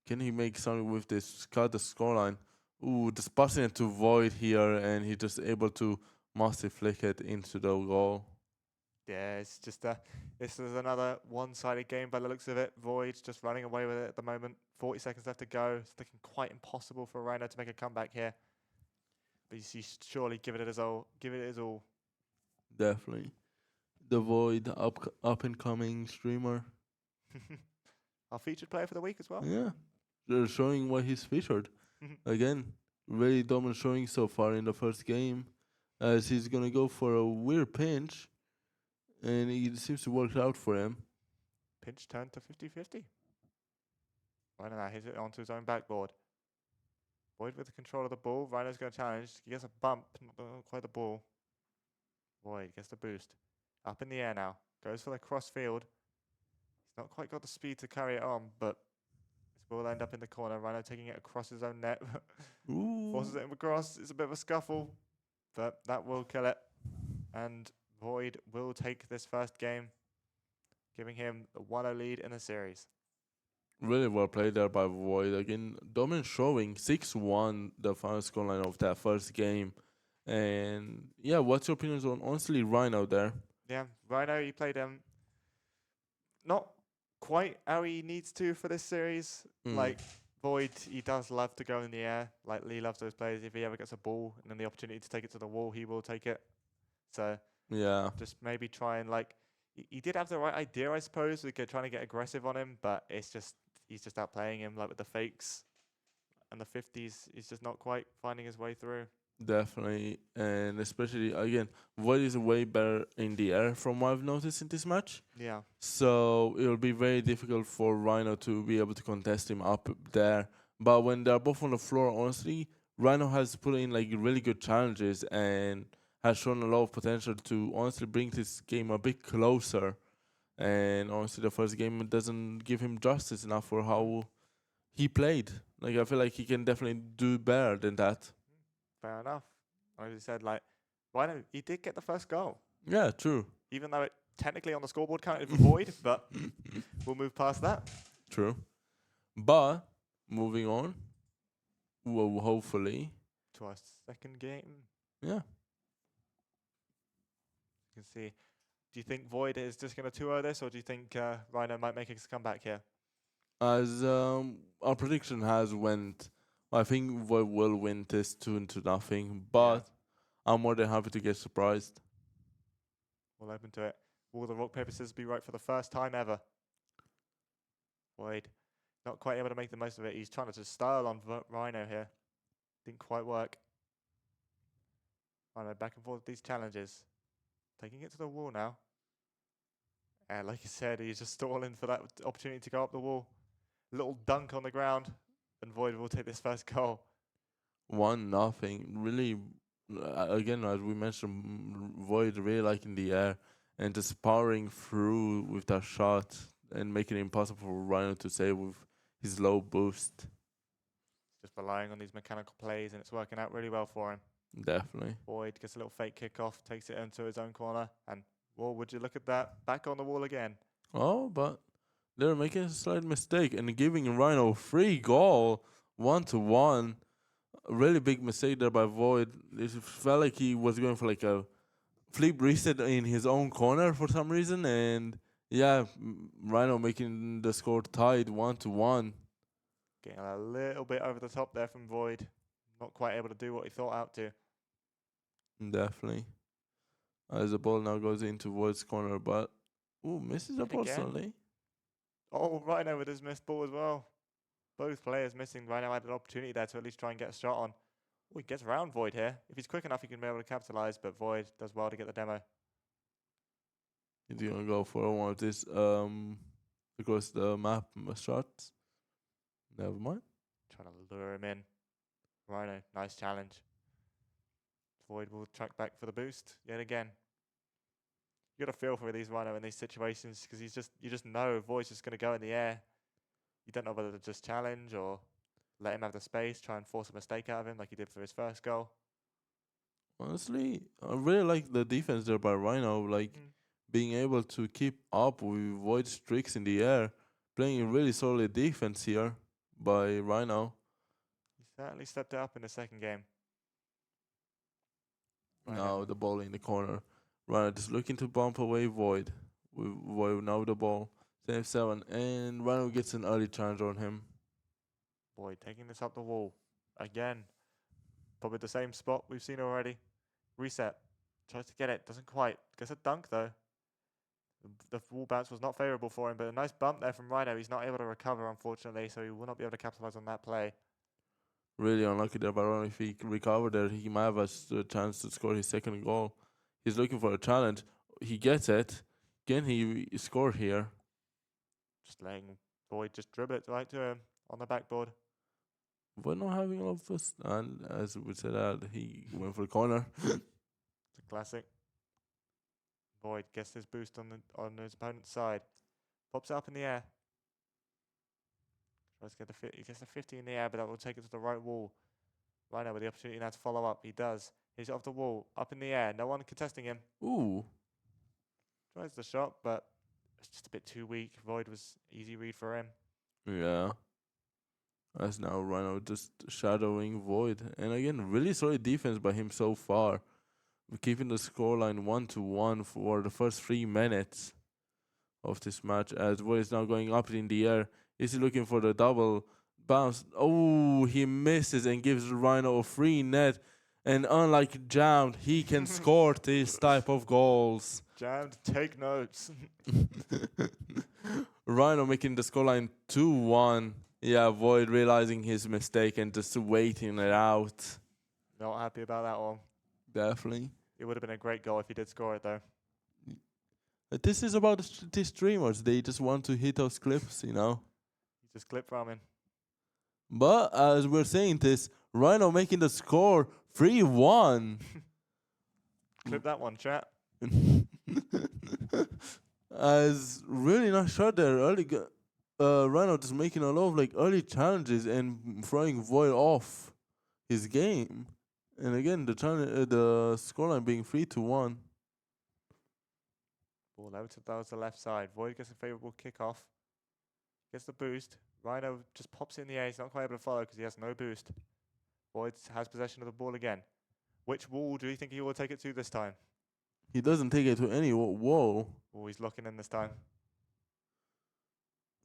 Can he make something with this? Cut the scoreline. Ooh, just passing it to Void here, and he just able to master flick it into the goal.
Yeah, it's just this is another one-sided game by the looks of it. Void just running away with it at the moment. 40 seconds left to go. It's looking quite impossible for Rhino to make a comeback here. But you should surely give it his all. Give it his all.
Definitely. The Void up and coming streamer.
Our featured player for the week as well.
Yeah. They're showing why he's featured. Again, very dominant showing so far in the first game. As he's gonna go for a weird pinch. And it seems to work out for him.
Pinch turned to 50-50. Rhino now hits it onto his own backboard. Void with the control of the ball. Rhino's going to challenge. He gets a bump, not quite the ball. Void gets the boost. Up in the air now. Goes for the cross field. He's not quite got the speed to carry it on, but this will end up in the corner. Rhino taking it across his own net. Forces it across. It's a bit of a scuffle, but that will kill it. And Void will take this first game, giving him the 1-0 lead in the series.
Really well played there by Void. Again, dominant showing 6-1, the final scoreline of that first game. And yeah, what's your opinions on honestly Rhino there?
Yeah, Rhino, he played not quite how he needs to for this series. Like Void, he does love to go in the air. Like Lee loves those players. If he ever gets a ball and then the opportunity to take it to the wall, he will take it. So
yeah,
just maybe try and like he did have the right idea, I suppose, with trying to get aggressive on him, but it's just he's just outplaying him like with the fakes and the 50s. He's just not quite finding his way through.
definitely. And especially again, Void is way better in the air from what I've noticed in this match.
Yeah.
So it'll be very difficult for Rhino to be able to contest him up there. But when they're both on the floor, honestly, Rhino has put in like really good challenges and has shown a lot of potential to honestly bring this game a bit closer. And honestly, the first game doesn't give him justice enough for how he played. Like I feel like he can definitely do better than that.
Fair enough. As you said, like Rhino, he did get the first goal,
Yeah, true.
even though it technically on the scoreboard counted for Void, but we'll move past that.
True. But moving on, well, hopefully,
To our second game.
yeah.
You can see. Do you think Void is just going to 2-0 this, or do you think Rhino might make a comeback here?
As our prediction has went, I think Void will win this 2-0. But I'm more than happy to get surprised.
We'll open to it. Will the rock, paper, scissors be right for the first time ever? Void not quite able to make the most of it. He's trying to just style on Rhino here. Didn't quite work. Rhino back and forth with these challenges. Taking it to the wall now. And like you said, he's just stalling for that opportunity to go up the wall. Little dunk on the ground. And Void will take this first goal.
1-0. Really, again, as we mentioned, Void really liking the air and just powering through with that shot and making it impossible for Rhino to save with his low boost.
Just relying on these mechanical plays, and it's working out really well for him.
Definitely.
Void gets a little fake kickoff, takes it into his own corner, and, well, would you look at that? Back on the wall again.
Oh, but They're making a slight mistake and giving Rhino free goal 1-1. A really big mistake there by Void. It felt like he was going for like a flip reset in his own corner for some reason, and yeah, Rhino making the score tied 1-1.
Getting a little bit over the top there from Void. Not quite able to do what he thought out to.
Definitely. As the ball now goes into Void's corner, but misses the
Hit
ball
again.
suddenly.
Oh, Rhino with his missed ball as well. Both players missing. Rhino had an opportunity there to at least try and get a shot on. Oh, he gets around Void here. If he's quick enough, he can be able to capitalize, but Void does well to get the demo.
He's gonna go for one of this across the map shots. Never mind.
Trying to lure him in. Rhino, nice challenge. Void will track back for the boost yet again. You got to feel for these Rhino in these situations because you just know Void's just going to go in the air. You don't know whether to just challenge or let him have the space, try and force a mistake out of him like he did for his first goal.
Honestly, I really like the defense there by Rhino, like being able to keep up with Void's tricks in the air, playing a really solid defense here by Rhino.
He certainly stepped it up in the second game.
Now the ball in the corner. Rhino just looking to bump away Void. With Void now the ball. Save 7, and Rhino gets an early challenge on him.
Void taking this up the wall again. Probably the same spot we've seen already. Reset. Tries to get it. Doesn't quite. Gets a dunk though. The wall bounce was not favourable for him, but a nice bump there from Rhino. He's not able to recover, unfortunately, so he will not be able to capitalise on that play.
Really unlucky there by Rhino. If he recovered there, he might have a chance to score his second goal. He's looking for a challenge. He gets it. Can he score here?
Just letting Void just dribble it right to him on the backboard.
We're not having a lot of fun. And as we said that, he went for the corner.
It's a classic. Void gets his boost on his opponent's side. Pops it up in the air. Tries to get he gets the 50 in the air, but that will take it to the right wall. Rhino with the opportunity now to follow up. He does. He's off the wall, up in the air. No one contesting him.
Ooh.
Tries the shot, but it's just a bit too weak. Void was easy read for him.
Yeah. As now Rhino just shadowing Void. And again, really solid defense by him so far. Keeping the scoreline 1-1 for the first 3 minutes of this match. As Void is now going up in the air. Is he looking for the double bounce? Oh, he misses and gives Rhino a free net. And unlike Jammed, he can score this type of goals.
Jammed, take notes.
Rhino making the scoreline 2-1. Yeah, Void realizing his mistake and just waiting it out.
Not happy about that one.
Definitely.
It would have been a great goal if he did score it, though.
But this is about the streamers. They just want to hit those clips, you know.
He's just clip farming.
But as we're saying this, Rhino making the score 3-1.
Clip that one, chat.
As really not sure there early. Rhino just making a lot of like early challenges and throwing Void off his game. And again, the scoreline being 3-1.
Ball over to the left side. Void gets a favourable kickoff. Gets the boost. Rhino just pops it in the air. He's not quite able to follow because he has no boost. Void has possession of the ball again. Which wall do you think he will take it to this time?
He doesn't take it to any wall.
Oh, he's locking in this time.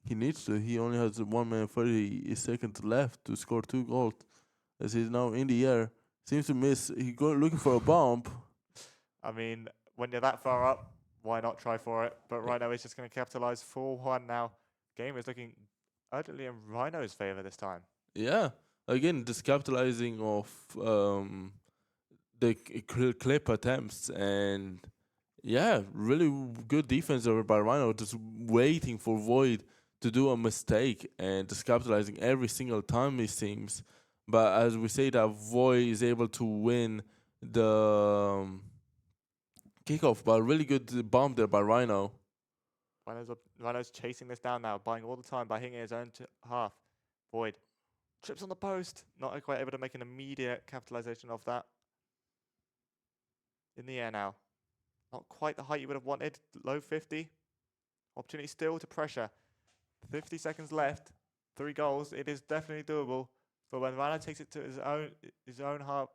He needs to. He only has 1 minute 30 seconds left to score 2 goals. As he's now in the air. Seems to miss. He's looking for a bump.
I mean, when you're that far up, why not try for it? But Rhino is just going to capitalise 4-1 now. Game is looking urgently in Rhino's favour this time.
Yeah. Again, just capitalizing off the clip attempts. And yeah, really good defense over by Rhino. Just waiting for Void to do a mistake and just capitalizing every single time, it seems. But as we say that Void is able to win the kickoff, but really good bump there by Rhino.
Rhino's chasing this down now, buying all the time by hitting his own half. Void trips on the post. Not quite able to make an immediate capitalization of that. In the air now. Not quite the height you would have wanted. Low 50. Opportunity still to pressure. 50 seconds left. 3 goals. It is definitely doable. But when Rhino takes it to his own half.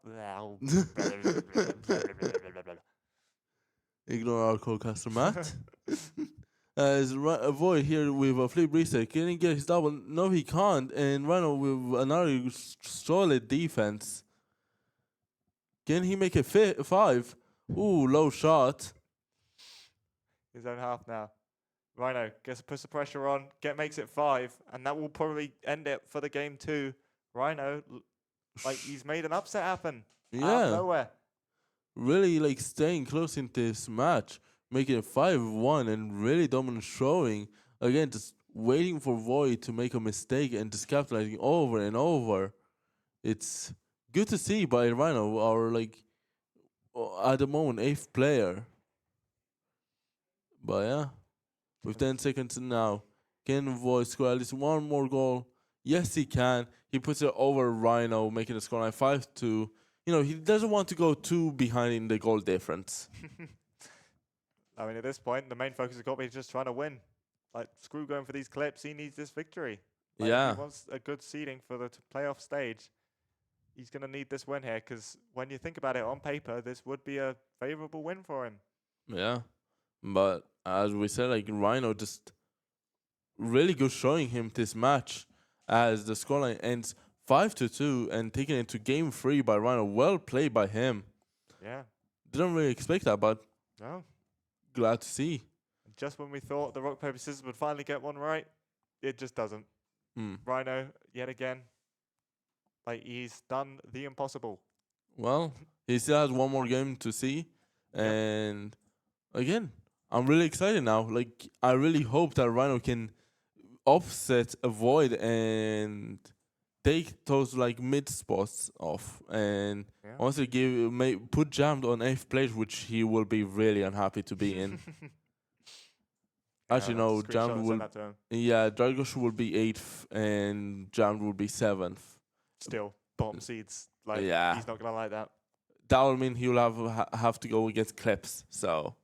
Ignore our co-caster Matt. As Void here with a flip reset, can he get his double? No, he can't. And Rhino with another solid defense. Can he make it 5? Ooh, low shot.
His own half now. Rhino gets puts the pressure on, makes it 5, and that will probably end it for the game too. Rhino, like he's made an upset happen out of
Yeah,
nowhere.
really like staying close in this match, making it 5-1 and really dominant showing. Again, just waiting for Void to make a mistake and just capitalizing over and over. It's good to see by Rhino, our like at the moment 8th player. But yeah, with 10 seconds now, can Void score at least one more goal? Yes, he can. He puts it over Rhino, making the scoreline 5-2. You know, he doesn't want to go too behind in the goal difference.
I mean, at this point, the main focus has got to be just trying to win. Like, screw going for these clips. He needs this victory. Like,
Yeah.
If he wants a good seeding for the playoff stage, he's going to need this win here because when you think about it on paper, this would be a favorable win for him.
Yeah. But as we said, like Rhino just really good showing him this match as the scoreline ends 5-2 and taken into game 3 by Rhino. Well played by him.
Yeah.
Didn't really expect that, but
No.
glad to see.
Just when we thought the rock, paper, scissors would finally get one right, it just doesn't. Rhino, yet again, like he's done the impossible.
Well, he still has one more game to see. And again, I'm really excited now. Like, I really hope that Rhino can offset, avoid, and take those like mid spots off. And
Yeah.
also put Jammed on 8th place, which he will be really unhappy to be in. Actually, no, Jammed will. Yeah, Dragos will be 8th and Jammed will be 7th.
Still, bottom seeds. Like,
Yeah.
he's not going to like that.
That will mean he'll have to go against Clips. So,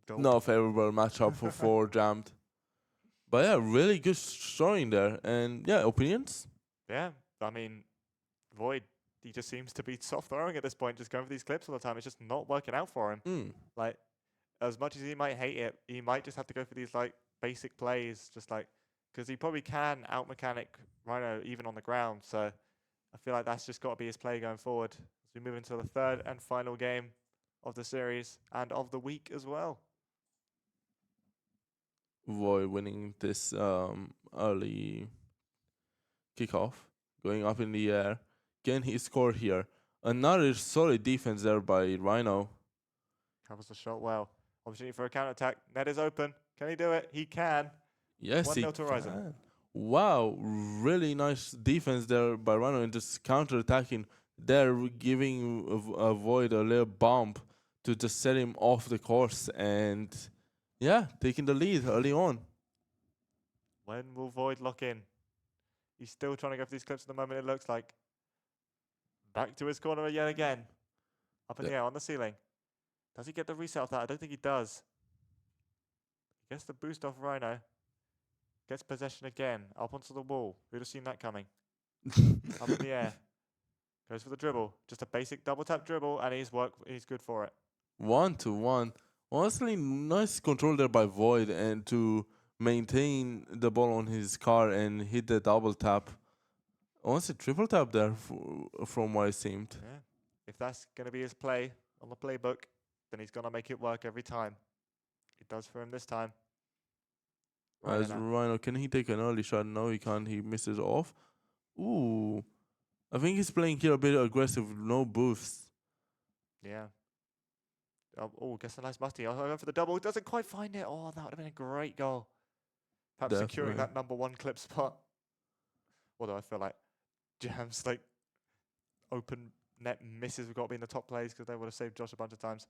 Dope.
no favorable matchup for Jammed. But yeah, really good showing there. And yeah, opinions?
Yeah, I mean, Void, he just seems to be soft throwing at this point, just going for these clips all the time. It's just not working out for him. Like, as much as he might hate it, he might just have to go for these like basic plays, just like because he probably can out mechanic Rhino even on the ground. So I feel like that's just got to be his play going forward as we move into the third and final game of the series and of the week as well.
Void winning this early kickoff, going up in the air. Can he score here? Another solid defense there by Rhino.
Covers the shot well. Opportunity for a counter attack. Net is open. Can he do it? He can.
Yes, he
1-0 to Horizon.
can. Wow, really nice defense there by Rhino and just counter attacking. They're giving a Void a little bump to just set him off the course and yeah, taking the lead early on.
When will Void lock in? He's still trying to go for these clips at the moment, it looks like. Back to his corner yet again. Up in the air, on the ceiling. Does he get the reset off that? I don't think he does. He gets the boost off Rhino. Gets possession again. Up onto the wall. Who'd have seen that coming? Up in the air. Goes for the dribble. Just a basic double tap dribble, and he's good for it.
1-1. Honestly, nice control there by Void and to maintain the ball on his car and hit the double tap. Honestly, triple tap there from what it seemed.
Yeah. If that's going to be his play on the playbook, then he's going to make it work every time. It does for him this time.
As Rhino, can he take an early shot? No, he can't. He misses off. Ooh. I think he's playing here a bit aggressive, no boosts.
Yeah. Oh, gets a nice musty. I'll go for the double. Doesn't quite find it. Oh, that would have been a great goal. Perhaps securing that number 1 clip spot. Although I feel like Jam's like open net misses have got to be in the top plays because they would have saved Josh a bunch of times.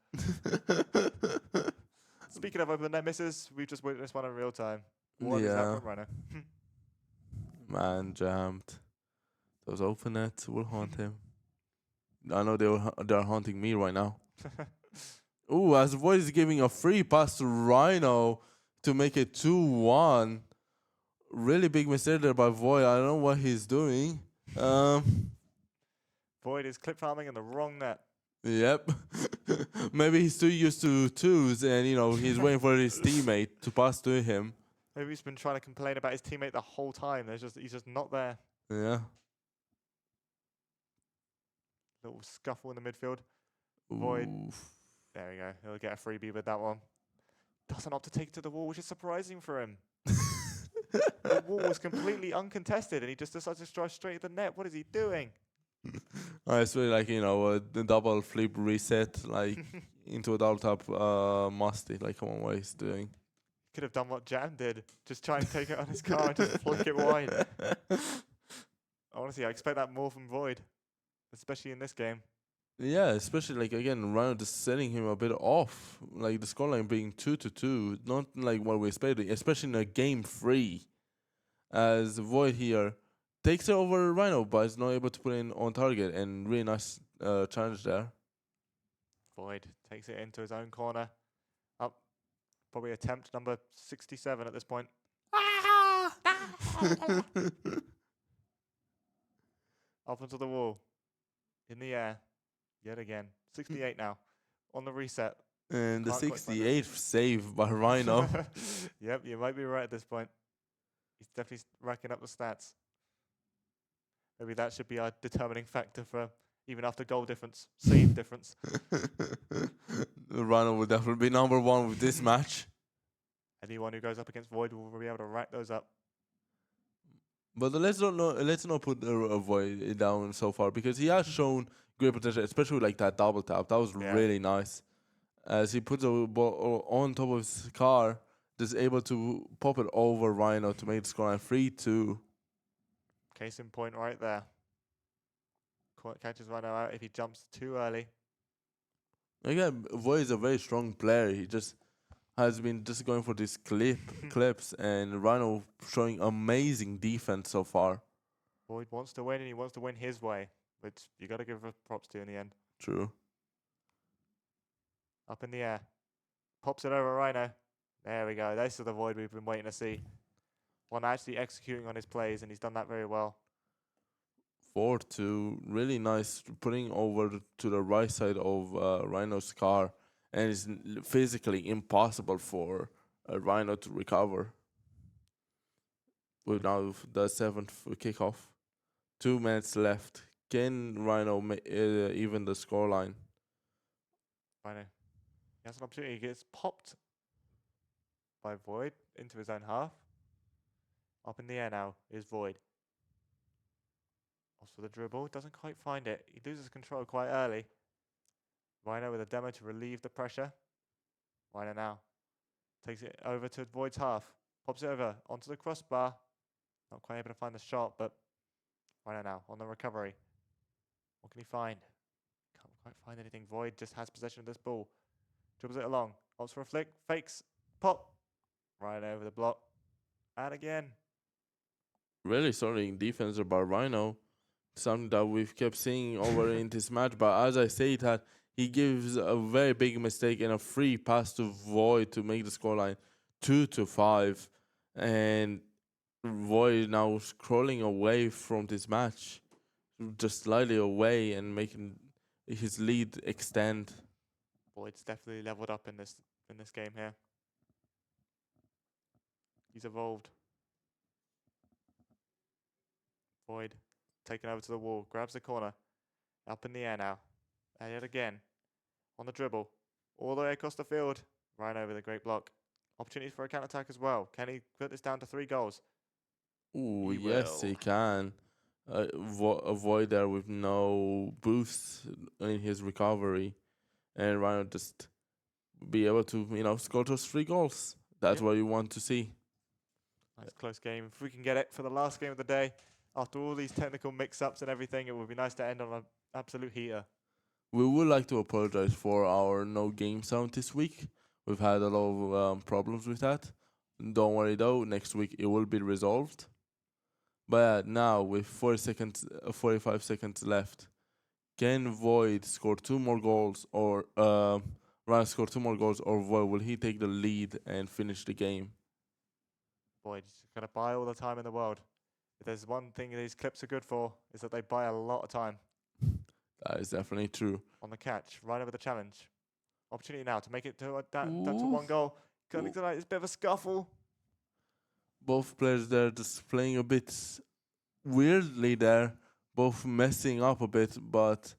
Speaking of open net misses, we've just witnessed one in real time. What is that from Rhino?
Man, Jammed. Those open nets will haunt him. I know they're haunting me right now. Ooh, as Void is giving a free pass to Rhino to make it 2-1. really big mistake there by Void. I don't know what he's doing.
Void is clip farming in the wrong net.
Yep. Maybe he's too used to twos, and he's waiting for his teammate to pass to him.
Maybe he's been trying to complain about his teammate the whole time. He's just not there.
Yeah.
Little scuffle in the midfield. Void.
Oof.
There we go. He'll get a freebie with that one. Doesn't opt to take it to the wall, which is surprising for him. The wall was completely uncontested, and he just decides to drive straight at the net. What is he doing?
It's really like the double flip reset like into a double tap musty. Like, come on, what he's doing?
Could have done what Jam did. Just try and take it on his car and just flick it wide. Honestly, I expect that more from Void, especially in this game.
Yeah, especially like again, Rhino just setting him a bit off. Like the scoreline being 2-2, not like what we expected, especially in a game 3. As Void here takes it over Rhino, but is not able to put in on target, and really nice challenge there.
Void takes it into his own corner. Up, probably attempt number 67 at this point. Up onto the wall, in the air, yet again. 68 now, on the reset.
And the
Can't quite find
68th save by Rhino.
Yep, you might be right at this point. He's definitely racking up the stats. Maybe that should be our determining factor for even after goal difference, save difference.
Rhino will definitely be number 1 with this match.
Anyone who goes up against Void will be able to rack those up.
But let's not put Void down so far, because he has shown great potential, especially like that double tap. That was really nice. As he puts a ball on top of his car, just able to pop it over Rhino to make the scoreline 3-2.
Case in point right there. Catches Rhino out if he jumps too early.
Again, Void is a very strong player. He just has been just going for these clips, and Rhino showing amazing defense so far.
Void wants to win, and he wants to win his way, which you got to give props to in the end.
True.
Up in the air. Pops it over Rhino. There we go. This is the Void we've been waiting to see. One actually executing on his plays, and he's done that very well.
4-2, really nice, putting over to the right side of Rhino's car, and it's physically impossible for Rhino to recover. With now the 7th kickoff, 2 minutes left. Can Rhino even the scoreline?
Rhino. He has an opportunity. He gets popped by Void into his own half. Up in the air now is Void. Also the dribble, doesn't quite find it. He loses control quite early. Rhino with a demo to relieve the pressure. Rhino now takes it over to Void's half. Pops it over onto the crossbar. Not quite able to find the shot, but Rhino now on the recovery. What can he find? Can't quite find anything. Void just has possession of this ball. Dribbles it along. Opts for a flick. Fakes. Pop. Rhino over the block. And again.
Really solid defense by Rhino. Something that we've kept seeing over in this match. But as I say that, he gives a very big mistake and a free pass to Void to make the scoreline 2-5. And Void now scrolling away from this match. Just slightly away and making his lead extend.
Void's definitely leveled up in this game here. He's evolved. Void taken over to the wall, grabs the corner, up in the air now, and yet again on the dribble, all the way across the field, right over the great block. Opportunities for a counter attack as well. Can he put this down to 3 goals?
Ooh,
He
yes,
will.
he can. Avoid there with no boost in his recovery, and Rhino just be able to score those 3 goals. That's
Yep.
what you want to see.
Nice close game. If we can get it for the last game of the day, after all these technical mix-ups and everything, it would be nice to end on an absolute heater.
We would like to apologize for our no game sound this week. We've had a lot of problems with that. Don't worry though, next week it will be resolved. But now with 45 seconds left, can Void score 2 more goals, or Ryan score 2 more goals, or Void will he take the lead and finish the game?
Boyd is going to buy all the time in the world. If there's one thing these clips are good for, is that they buy a lot of time
That is definitely true.
on the catch, right over the challenge. Opportunity now to make it to down to
Ooh.
1 goal. Going tonight, it's a bit of a scuffle.
Both players there just playing a bit weirdly there, both messing up a bit, but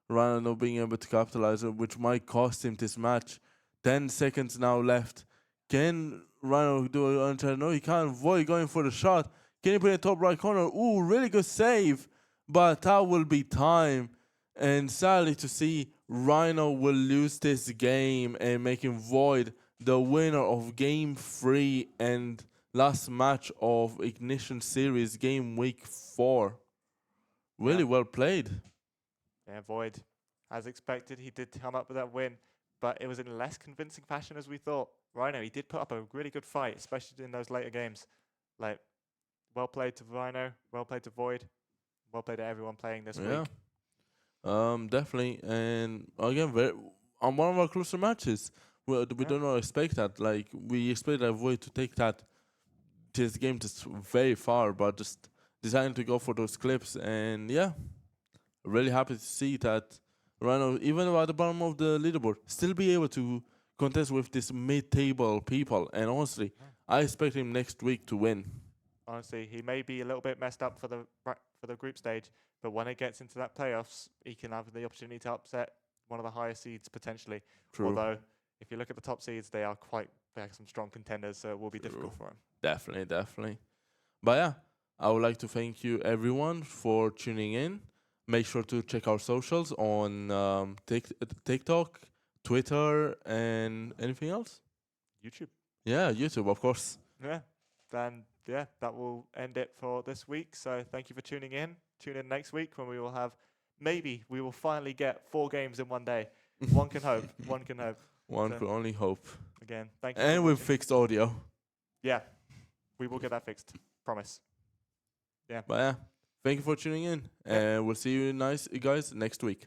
Rhino not being able to capitalize, which might cost him this match. 10 seconds now left. Can Rhino do it? No, he can't. Void going for the shot. Can he put it in the top right corner? Ooh, really good save. But that will be time. And sadly to see, Rhino will lose this game and making Void the winner of Game 3 and last match of Ignition Series Game Week 4. Really well played.
Yeah, Void, as expected, he did come up with that win, but it was in less convincing fashion as we thought. Rhino, he did put up a really good fight, especially in those later games. Like, well played to Rhino, well played to Void, well played to everyone playing this week.
Definitely. And again, on one of our closer matches, we don't know expect that. Like we expected Void to take this game just very far, but just deciding to go for those clips. And yeah, really happy to see that Rhino, even at the bottom of the leaderboard, still be able to contest with this mid-table people. And honestly, I expect him next week to win.
Honestly, he may be a little bit messed up for the group stage, but when it gets into that playoffs, he can have the opportunity to upset one of the higher seeds potentially.
True.
Although, if you look at the top seeds, they are some strong contenders, so it will be difficult for him.
Definitely. But yeah, I would like to thank you everyone for tuning in. Make sure to check our socials on TikTok, Twitter, and anything else?
YouTube.
Yeah, YouTube, of course.
Yeah. Then, yeah, that will end it for this week. So thank you for tuning in. Tune in next week when we will finally get 4 games in one day. One can hope. One can hope.
One could only hope.
Again, thank you.
And with fixed audio.
Yeah, we will get that fixed. Promise. Yeah.
But yeah, thank you for tuning in. And we'll see you guys next week.